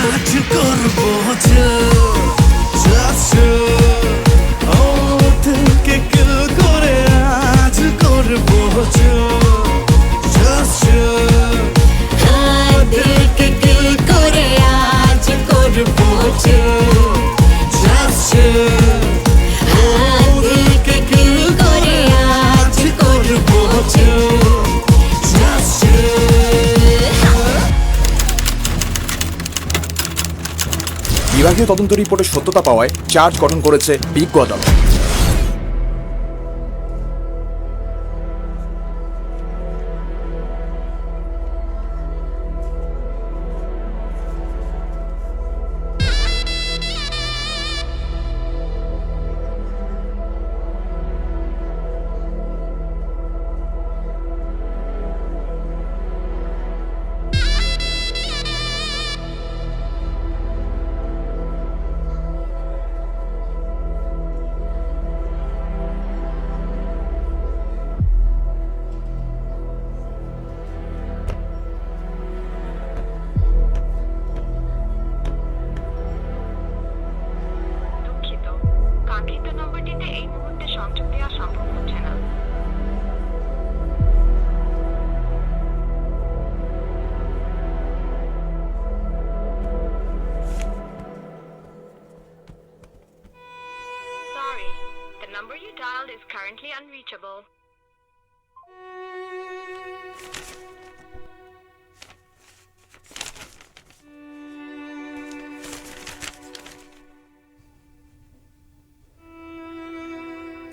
আজ করবো just ও দিল কে কিল করে আজ করবো just দিল কে কিল করে আজ করবো just দিল কে কিল করে আজ করবো বিভাগীয় তদন্ত রিপোর্টের সত্যতা পাওয়ায় চার্জ গঠন করেছে বিজ্ঞ আদালত।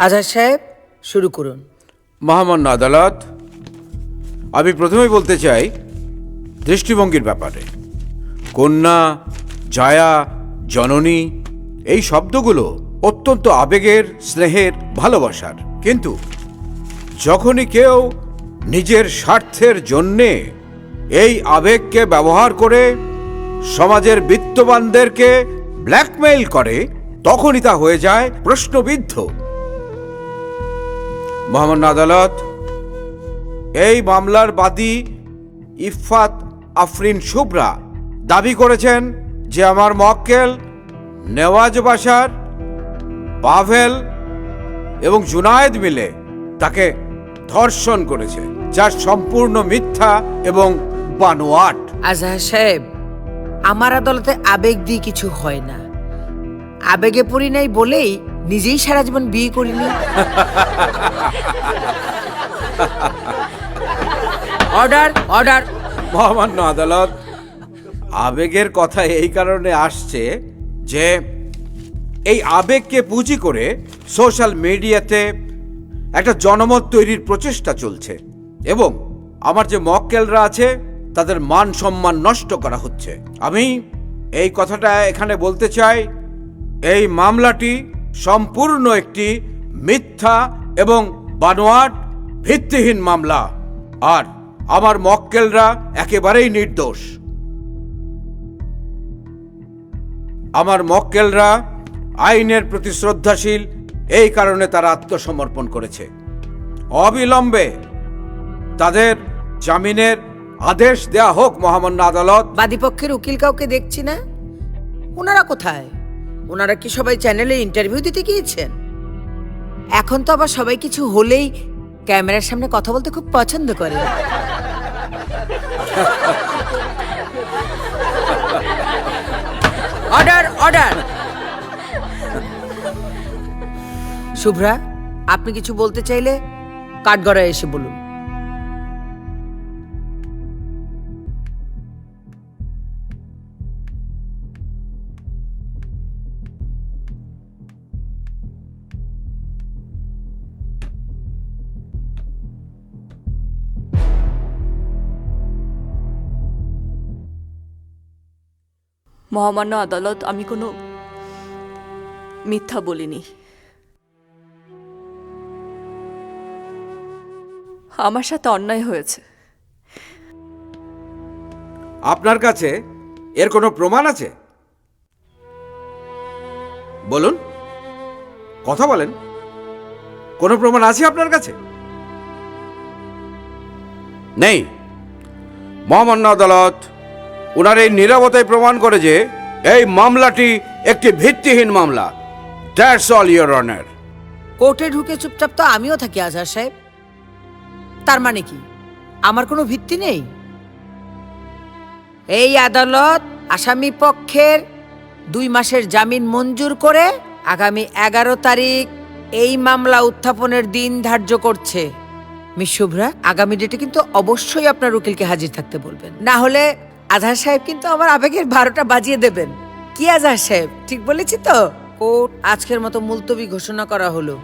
আজহার সাহেব শুরু করুন। মহামান্য আদালত, আমি প্রথমেই বলতে চাই দৃষ্টিভঙ্গির ব্যাপারে। কন্যা, জায়া, জননী এই শব্দগুলো অত্যন্ত আবেগের, স্নেহের, ভালোবাসার। কিন্তু যখনই কেউ নিজের স্বার্থের জন্যে এই আবেগকে ব্যবহার করে সমাজের বিত্তবানদেরকে ব্ল্যাকমেইল করে, তখনই তা হয়ে যায় প্রশ্নবিদ্ধ। মহামান্য আদালত, এই মামলার বাদী ইফফাত আফরিন শুভ্রা দাবি করেছেন যে আমার মক্কেল নেওয়াজ বাশার, পাভেল এবং জুনায়েদ মিলে তাকে ধর্ষণ করেছে, যা সম্পূর্ণ মিথ্যা এবং বানোয়াট। আজহার সাহেব, আমার আদালতে আবেগ দিয়ে কিছু হয় না। আবেগে পড়ি নাই বলেই নিজেই সারা জীবন বিয়ে করিনি। Order order. মহামান্য আদালত, আবেগের কথা এই কারণে আসছে যে এই আবেগকে পুঁজি করে সোশ্যাল মিডিয়াতে একটা জনমত তৈরির প্রচেষ্টা চলছে এবং আমার যে মক্কেলরা আছে তাদের মান সম্মান নষ্ট করা হচ্ছে। আমি এই কথাটা এখানে বলতে চাই, এই মামলাটি সম্পূর্ণ একটি মিথ্যা এবং বানোয়াট, ভিত্তিহীন মামলা, আর আমার মক্কেলরা একেবারেই নির্দোষ। আমার মক্কেলরা আইনের প্রতি শ্রদ্ধাশীল, এই কারণে তারা আত্মসমর্পণ করেছে। অবিলম্বে তাদের জামিনের আদেশ দেয়া হোক মহামান্য আদালত। বাদীপক্ষের উকিল কাউকে দেখছি না। ওনারা কোথায়? ওনারা কি সবাই চ্যানেলে ইন্টারভিউ দিতে গিয়েছেন? এখন তো আবার সবাই কিছু হলেই ক্যামেরার সামনে কথা বলতে খুব পছন্দ করে। Order order. শুভ্রা, আপনি কিছু বলতে চাইলে কাঠগড়ায় এসে বলুন। মহামান্য আদালত, আমি কোনো মিথ্যা বলিনি। আমার সাথে অন্যায় হয়েছে। আপনার কাছে এর কোনো প্রমাণ আছে? বলুন, কথা বলেন। কোনো প্রমাণ আছে আপনার কাছে? নেই। মহামান্য আদালত ওনার এই নীরবতায় প্রমাণ করে যে এই মামলাটি একটি ভিত্তিহীন মামলা। That's all your honour. কোর্টে ঢুকে চুপচাপ তো আমিও থাকি আজহার সাহেব। তার মানে কি আমার কোনো ভিত্তি নেই? এই আদালত আসামি পক্ষের 2 মাসের জামিন মঞ্জুর করে আগামী 11 তারিখ এই মামলা উত্থাপনের দিন ধার্য করছে। মিস শুভ্রা, আগামী ডেটে কিন্তু অবশ্যই আপনার উকিলকে হাজির থাকতে বলবেন, না হলে আজহার সাহেব কিন্তু আমার আবেগের 12টা বাজিয়ে দেবেন। কি আজহার সাহেব, ঠিক বলেছি তো? কোর্ট আজকের মতো মুলতবি ঘোষণা করা হলো।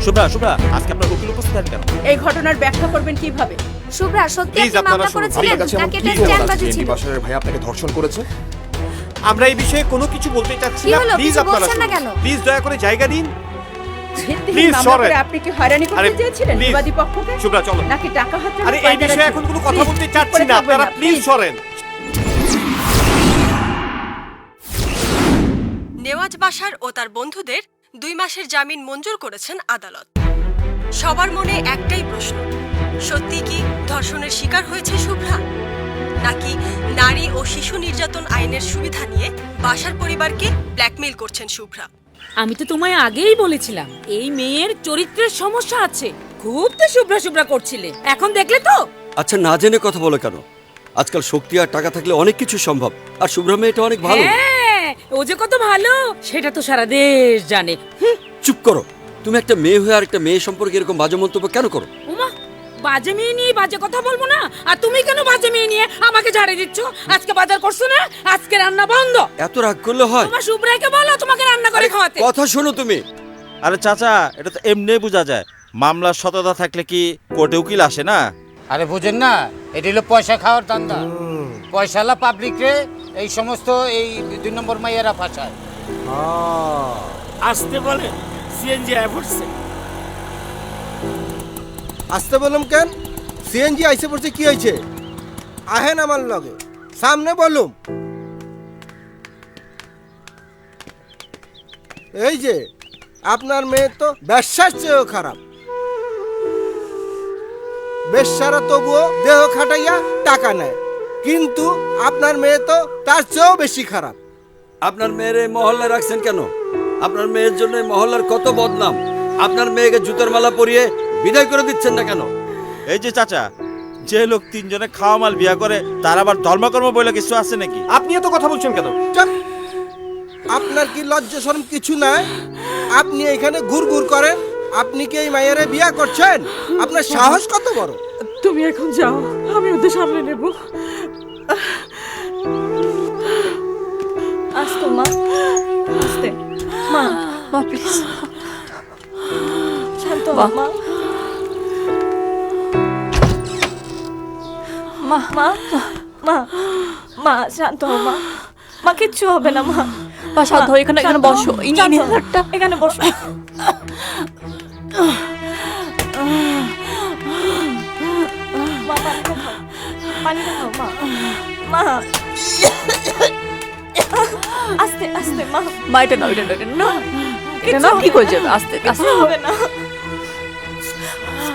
শুভ্রা, শুভ্রা, আজকে আপনার উকিল উপস্থিত আছেন কেন? এই ঘটনার ব্যাখ্যা করবেন কিভাবে? শুভ্রা, সত্যি আপনি মামলা করেছিলেন নাকি এটা স্ট্যান্ডবাজি ছিল? বাসারের ভাই আপনাকে ধর্ষণ করেছে? আমরা এই বিষয়ে কোনো কিছু বলতে চাচ্ছি কি না। হলো, প্লিজ কিছু আপনারা বলছেন না কেন? প্লিজ দয়া করে জায়গা দিন। ভিত্তিহীন মামলা করে আপনি কি হয়রানি করতে চেয়েছিলেন please, বিবাদী পক্ষকে? শুভ্রা চলো। নাকি টাকা হাতে আরে এই বিষয়ে এখন কোনো কথা বলতে চাচ্ছি না, আপনারা প্লিজ সরেন। নেওয়াজ বাশার ও তার বন্ধুদের 2 মাসের জামিন মঞ্জুর করেছেন আদালত। সবার মনে একটাই প্রশ্ন, সত্যি কি ধর্ষণের শিকার হয়েছে শুভ্রা, নাকি নারী ও শিশু নির্যাতন আইনের সুবিধা নিয়ে বাশার পরিবারকে ব্ল্যাকমেইল করছেন শুভ্রা? আমি তো তোমায় আগেই বলেছিলাম এই মেয়ের চরিত্রের সমস্যা আছে। খুব তো শুভ্রা শুভ্রা করছিলে, এখন দেখলে তো। আচ্ছা, না জেনে কথা বলো কেন? আজকাল শক্তি আর টাকা থাকলে অনেক কিছু সম্ভব। আর শুভ্রা মেয়েটা অনেক ভালো। হ্যাঁ, ও যে কত ভালো সেটা তো সারা দেশ জানে। চুপ করো। তুমি একটা মেয়ে হয়ে আর একটা মেয়ে সম্পর্কে এরকম বাজে মন্তব্য কেন করো? উমা, বাজে মেয়ে নিয়ে বাজে কথা বলবো না। আর তুমি কেন বাজে মেয়ে নিয়ে আমাকে ঝাড়ে দিচ্ছ? আজকে বাজার করছো না, আজকে রান্না বন্ধ। এত রাগ করলে হয়? তোমার শুভ্রাকে বলো তোমাকে রান্না করে খাওয়াতে। কথা শোনো তুমি। আরে চাচা, এটা তো এমনি বোঝা যায়। মামলার সততা থাকলে কি কোর্টে উকিল আসে না? আরে বুঝেন না, এটা হলো পয়সা খাওয়ার ধান্দা। পয়সালা পাবলিক রে এই সমস্ত এই 2 নম্বর মাইয়ারা ফাঁসায়। আসতে বলে সিএনজি আয় পড়ছে। আসতে বললাম কেন? সিএনজি আইসে পড়ছে, কি হয়েছে? আহেন আমার লগে, সামনে বলুম। এই যে আপনার মেয়ে তো ব্যবসার চেয়েও খারাপ। বেশ্যারা তবুও দেহ খাটাইয়া টাকা নেয়, কিন্তু আপনার মেয়ে তো তার চেয়েও বেশি খারাপ। আপনার মেয়ের এই মহল্লায় রাখছেন কেন? আপনার মেয়ের জন্য এই মহল্লার কত বদনাম। আপনার মেয়েকে জুতার মালা পরিয়ে বিদায় করে দিচ্ছেন না কেন? এই যে চাচা, যে লোক 3 জনে খাওয়া মাল বিয়া করে তার আবার ধর্মকর্ম বলে কিছু আছে নাকি? আপনি এত কথা বলছেন কেন? আপনার কি লজ্জা শরম কিছু নাই? আপনি এখানে ঘুরঘুর করেন। আপনি কি এই মায়েরে বিয়া করছেন? আপনার সাহস কত বড়? তুমি এখন যাও, আমি ওদের সামনে নেব। আসতো মা, আসতে মা, মা প্লিজ শান্ত হও মা। মা মা মা মা শান্ত হও মা। মা কিচ্ছু হবে না মা। মা শান্ত হও, এখানে এখানে বসো। ইনহেলারটা এখানে বসো। মা পানিটা খাও মা। মা আস্তে আস্তে মা। মা এটা নাও, এটা নাও, এটা নাও, এটা নাও, ঠিক হয়ে যাবে। আস্তে আস্তে হবে না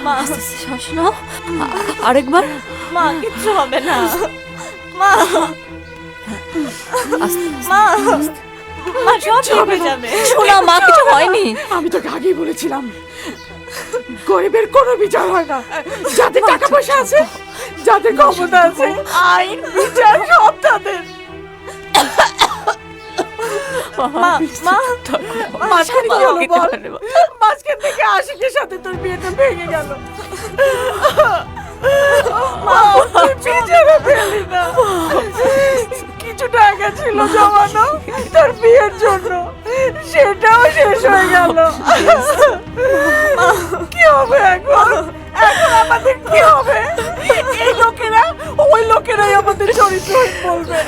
মা। আস্তে আস্তে শ্বাস নাও। আরেকবার। মা কিচ্ছু হবে না মা। আস্তে মা মা সব ঠিক হয়ে যাবে। শোনা, মা কিছু হয়নি। আমি তোকে আগেই বলেছিলাম গরিবের কোনো বিচার হয় না। যাদের টাকা পয়সা আছে, যাদের ক্ষমতা আছে, আইন বিচার সব তাদের। মা মা মাঝখানে কি হলো বল? মাঝখান থেকে আশিকের সাথে তোর বিয়েটা ভেঙে গেল। মা তুই পিছনে ফেলি না। কিছু টাকা ছিল জমানো তোর বিয়ের জন্য, সেটাও শেষ হয়ে গেল। কি হবে এখন? এখন আমাদের কি হবে? এই লোকেরা ওই লোকেরাই আমাদের চরিত্রহীন বলবে।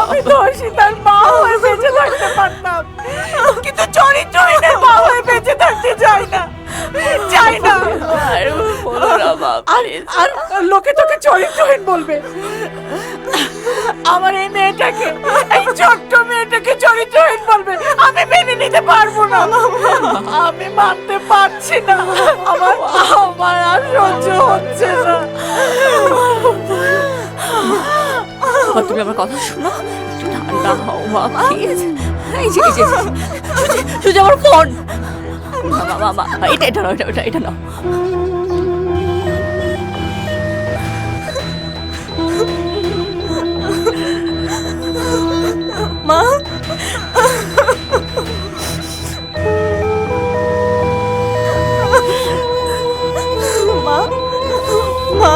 আমি দর্শিতার মা হয়ে বেঁচে থাকতে পারতাম, কিন্তু চরিত্রহীনের মা হয়ে বেঁচে থাকতে চাই না, চাই না। আর লোকে তোকে চরিত্রহীন বলবে। আমার এই মেয়েটাকে, এই ছোট্ট মেয়েটাকে চরিত্রহীন বলবে, আমি মেনে নিতে পারবো না, আমি মানতে পারছি না, আমার আর সহ্য হচ্ছে না। তুমি আমার কথা শোনো, একটু ঠান্ডা হও মা প্লিজ। এই যে সুজি আমার ফোন, মা এটা নাও, এটা নাও। মা, মা, মা,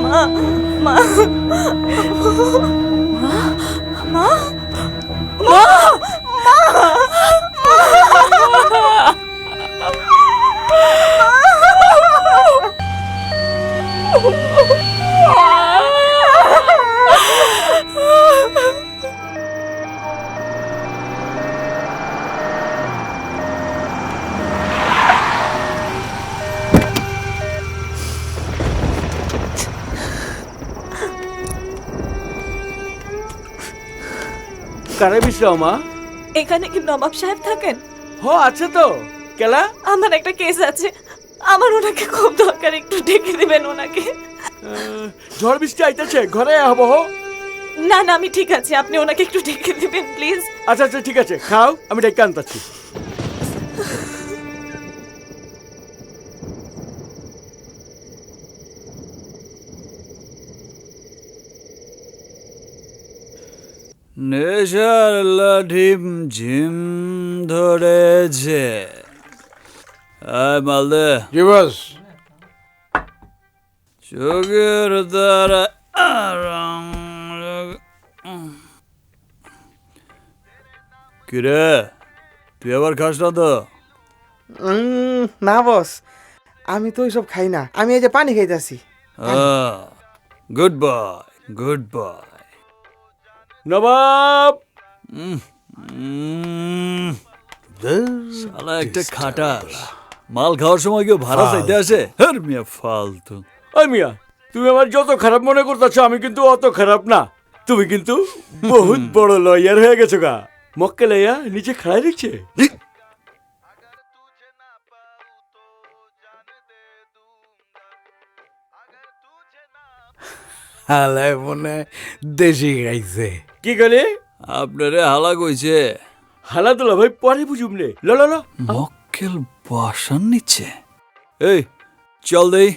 মা, মা, কারে বিশ্রাও মা? এখানে কি নবাব সাহেব থাকেন? হ আছে তো। কেলা? আমার একটা কেস আছে, আমার ওনাকে খুব দরকার, একটু ডেকে দিবেন ওনাকে। ঝড় বৃষ্টি আইতেছে, ঘরে হবো। না না, আমি ঠিক আছে, আপনি ওনাকে একটু ডেকে দিবেন প্লিজ। আচ্ছা আচ্ছা ঠিক আছে, খাও, আমি ডেকে আনতাছি। নেশার লাঠিম ঝিম ধরেছে। মালদে জি বস। চোখের দ্বারা কিরে, তুই আবার খাস না তো? না বস, আমি তো ওইসব খাই না, আমি এই যে পানি খাইতেছি। Good boy, good boy. নবাব শালা একটা খাটাস, মাল খাওয়ার সময় কেউ ভাড়া চাইতে আসে? হ্যাঁ মিয়া ফালতু। ওই মিয়া, তুমি আমার যত খারাপ মনে করতেছো, আমি কিন্তু অত খারাপ না। তুমি কিন্তু বহুত বড় লয়ার হয়ে গেছো গা। মক্কে লইয়া নিচে খাড়াই দিচ্ছে। হালায় মনে দেশি খাইছে। কি করে আপনারে হালা কইছে? হালা তোলা ভাই পরে বুঝুম নে। ল ল ল, মক্কেল বাসন নিচ্ছে। এই চল দেই।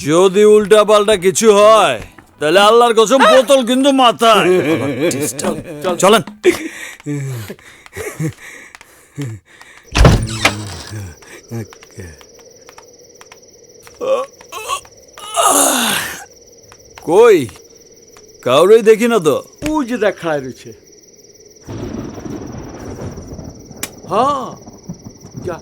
যদি উল্টা পাল্টা কিছু হয় তাহলে আল্লাহর কসম বোতল কিন্তু মাথায়। চলেন। কই কাউরেই দেখি না তো। ও যে দেখ খাড়াই রয়েছে। হ্যাঁ যা।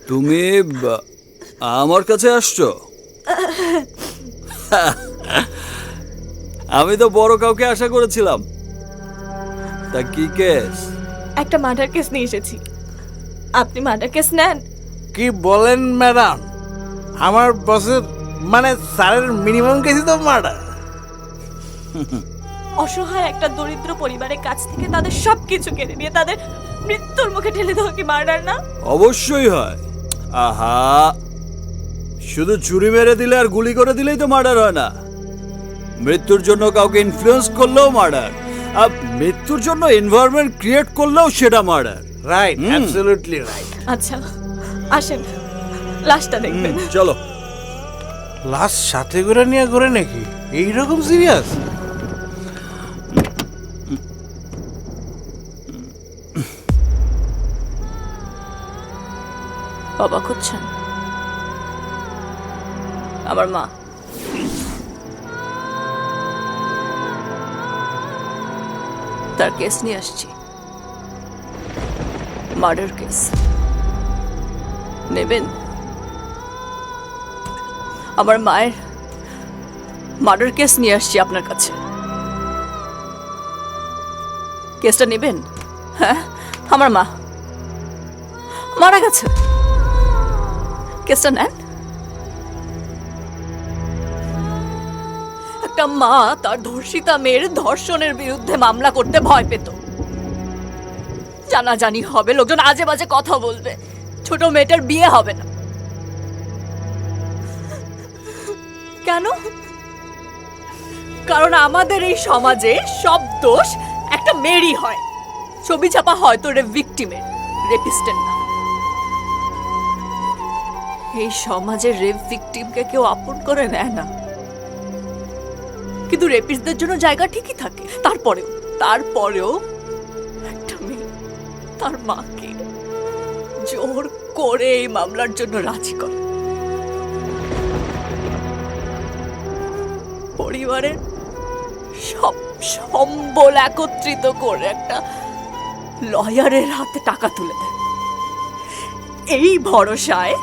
তুমি আমার কাছে আসছো? আমি তো বড় কাউকে আশা করেছিলাম। তা কি কেস? একটা মার্ডার কেস নিয়ে এসেছি, আপনি মার্ডার কেস নেন? কি বলেন ম্যাডাম, আমার বসের মানে স্যারের মিনিমাম কেসই তো মার্ডার। অসহায় একটা দরিদ্র পরিবারের কাছ থেকে তাদের সবকিছু কেড়ে নিয়ে তাদের মৃত্যুর মুখে ঠেলে দেওয়া কি মার্ডার না? অবশ্যই হয়। আহা, শুধু ছুরি মেরে দিলে আর গুলি করে দিলেই তো মার্ডার হয় না। মৃত্যুর জন্য কাউকে ইনফ্লুয়েন্স করলেও মার্ডার, আর মৃত্যুর জন্য এনভায়রনমেন্ট ক্রিয়েট করলেও সেটা মার্ডার। Right, absolutely right. আচ্ছা আসেন, লাশটা দেখবেন। চলো। লাশ সাথে করে নিয়ে ঘুরে নাকি? এইরকম সিরিয়াস? বাবা খুঁজছেন? আমার মা। তার কেস নিয়ে আসছি, মার্ডার কেস। নেবেন? আমার মায়ের মার্ডার কেস নিয়ে আসছি আপনার কাছে। কেসটা নেবেন? হ্যাঁ, আমার মা মারা গেছে, কেসটা নেন। একটা মা তার ধর্ষিতা মেয়ের ধর্ষণের বিরুদ্ধে মামলা করতে ভয় পেত। জানাজানি হবে, লোকজন আজে বাজে কথা বলবে, ছোট মেয়েটার বিয়ে হবে না। কেন? কারণ আমাদের এই সমাজে সব দোষ একটা মেয়েরই হয়। ছবি ছাপা হয়তো রেপ ভিকটিমের, রেপিস্টের না। এই সমাজের রেপ ভিকটিমকে কেউ আপন করে নেয় না, কিন্তু রেপিস্টদের জন্য জায়গা ঠিকই থাকে। তারপরেও একটা মেয়ে তার মাকে জোর করে এই মামলার জন্য রাজি করে। পরিবারের সব সম্বল একত্রিত করে একটা লয়ারের হাতে টাকা তুলে দেয়, এই ভরসায়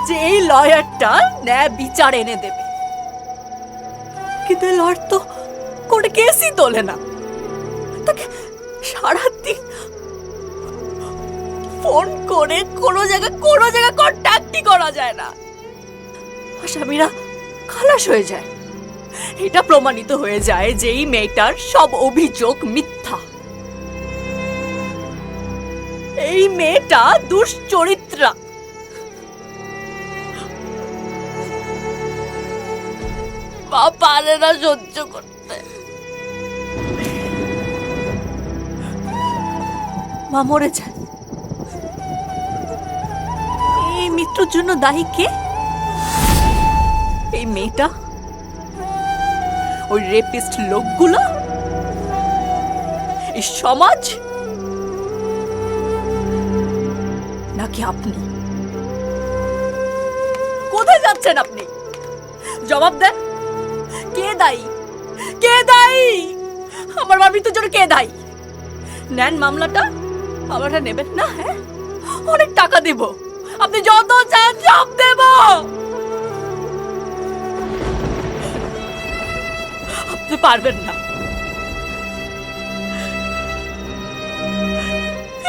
যে এই লয়ারটা ন্যায় বিচার এনে দেবে। কিন্তু লয়ার তো কোনো কেসই তোলে না, তাকে সারাদিন ফোন করে কোনো জায়গায় কন্ট্যাক্টই করা যায় না। আসামিরা খালাস হয়ে যায়। এটা প্রমাণিত হয়ে যায় যে এই মেয়েটার সব অভিযোগ মিথ্যা। এই মেয়েটা দুশ্চরিত্রা। মা পারে না সহ্য করতে। মা মরে যায়। এই মৃত্যুর জন্য দায়ী কে? এই মেয়েটা, ওই রেপিস্ট লোকগুলো, এই সমাজ, নাকি আপনি? কোথায় যাচ্ছেন আপনি? জবাব দেন। কে দায়ী? কে দায়ী? আমার মার মৃত্যুর জন্য কে দায়ী? নেন মামলাটা। মামলাটা নেবেন না? হ্যাঁ, অনেক টাকা দেব, আপনি যত চান সব দেব। আপনি পারবেন না।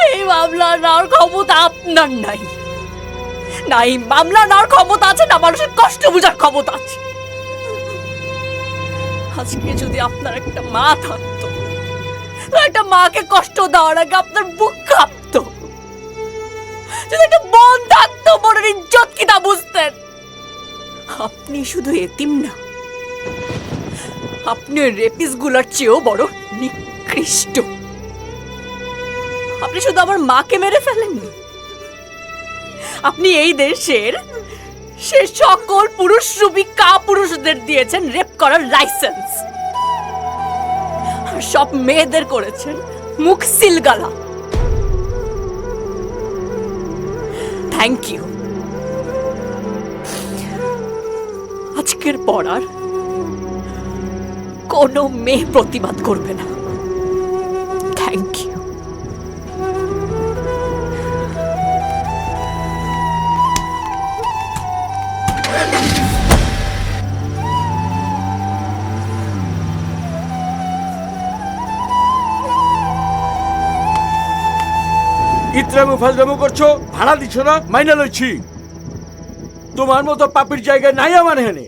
এই মামলা নেওয়ার ক্ষমতা আপনার নাই। না এই মামলা নেওয়ার ক্ষমতা আছে, না মানুষের কষ্ট বোঝার ক্ষমতা আছে। আজকে যদি আপনার একটা মা থাকতো, একটা মাকে কষ্ট দেওয়ার আগে আপনার বুক কাঁপতো। যদি একটা বোন থাকতো, বোনের ইজ্জত কি তা বুঝতেন। আপনি শুধু এতিম না, আপনি ওই রেপিস গুলার চেয়েও বড় নিকৃষ্ট। আপনি শুধু আমার মাকে মেরে ফেলেননি, আপনি এই দেশের সে সকল পুরুষরূপী কাপুরুষদের দিয়েছেন রেপ করার লাইসেন্স, আর সব মেয়েদের করেছেন মুখ সিলগালা। Thank you. আজকের পর আর কোনো মেয়ে প্রতিবাদ করবে না। Thank you. ইত্রামু ফাজলামু করছো, ভাড়া দিচ্ছ না, মাইনা লইছি। তোমার মতো পাপির জায়গায় নাই আমার হেনে।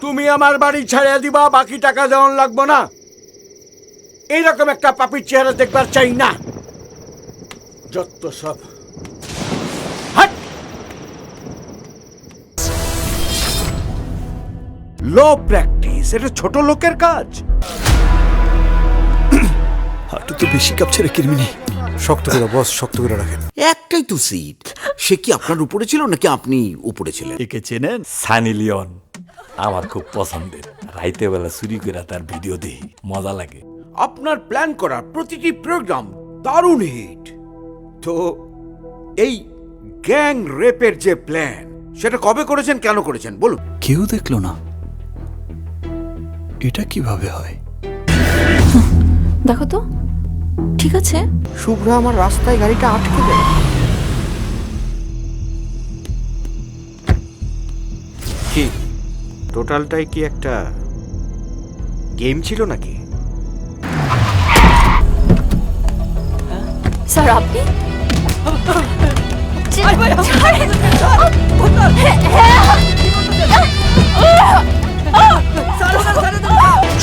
তুমি আমার বাড়ি ছাড়িয়ে দিবা, বাকি টাকা দেওয়ান লাগবো না। এইরকম একটা পাপির চেহারা দেখবার চাই না। যত সব লো প্র্যাকটিস, এটা ছোট লোকের কাজ। হাঁটু তো বেশি কাঁপছে রে কিরমিনি। শক্ত করে বস, শক্ত করে রাখেন। একটাই তো সিট। সে কি আপনার উপরে ছিল নাকি আপনি উপরে ছিলেন? একে চেনেন? সানি লিওন আমার খুব পছন্দের। রাইতে বেলা চুরি করে তার ভিডিও দেখি, মজা লাগে। আপনার প্ল্যান করা প্রতিটি প্রোগ্রাম দারুণ হিট। তো এই গ্যাং রেপের যে প্ল্যান, সেটা কবে করেছেন, কেন করেছেন বলুন। কেউ দেখলো না? এটা কিভাবে হয়? দেখো তো ঠিক আছে। শুভ্রা আমার রাস্তায় গাড়িটা আটকে দেয়। কি টোটালটাই কি একটা গেম ছিল নাকি? স্যার আপনি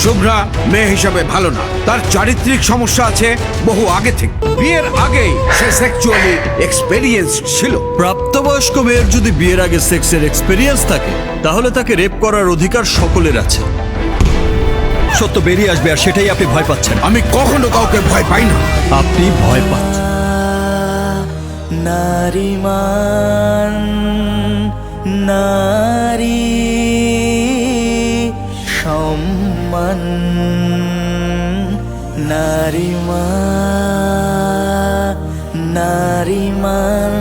শুভ্রা মেয়ে হিসাবে ভালো না, তার চারিত্রিক সমস্যা আছে বহু আগে থেকে। বিয়ের আগেই সে সেক্সুয়ালি এক্সপেরিয়েন্স ছিল। প্রাপ্তবয়স্ক মেয়ের যদি বিয়ের আগে সেক্সের এক্সপেরিয়েন্স থাকে তাহলে তাকে রেপ করার অধিকার সকলের আছে। সত্য বেরিয়ে আসবে আর সেটাই আপনি ভয় পাচ্ছেন। আমি কখনো কাউকে ভয় পাই না। আপনি ভয় পাচ্ছেন। নারীমান নারী সম্মান নারীমান নারীমান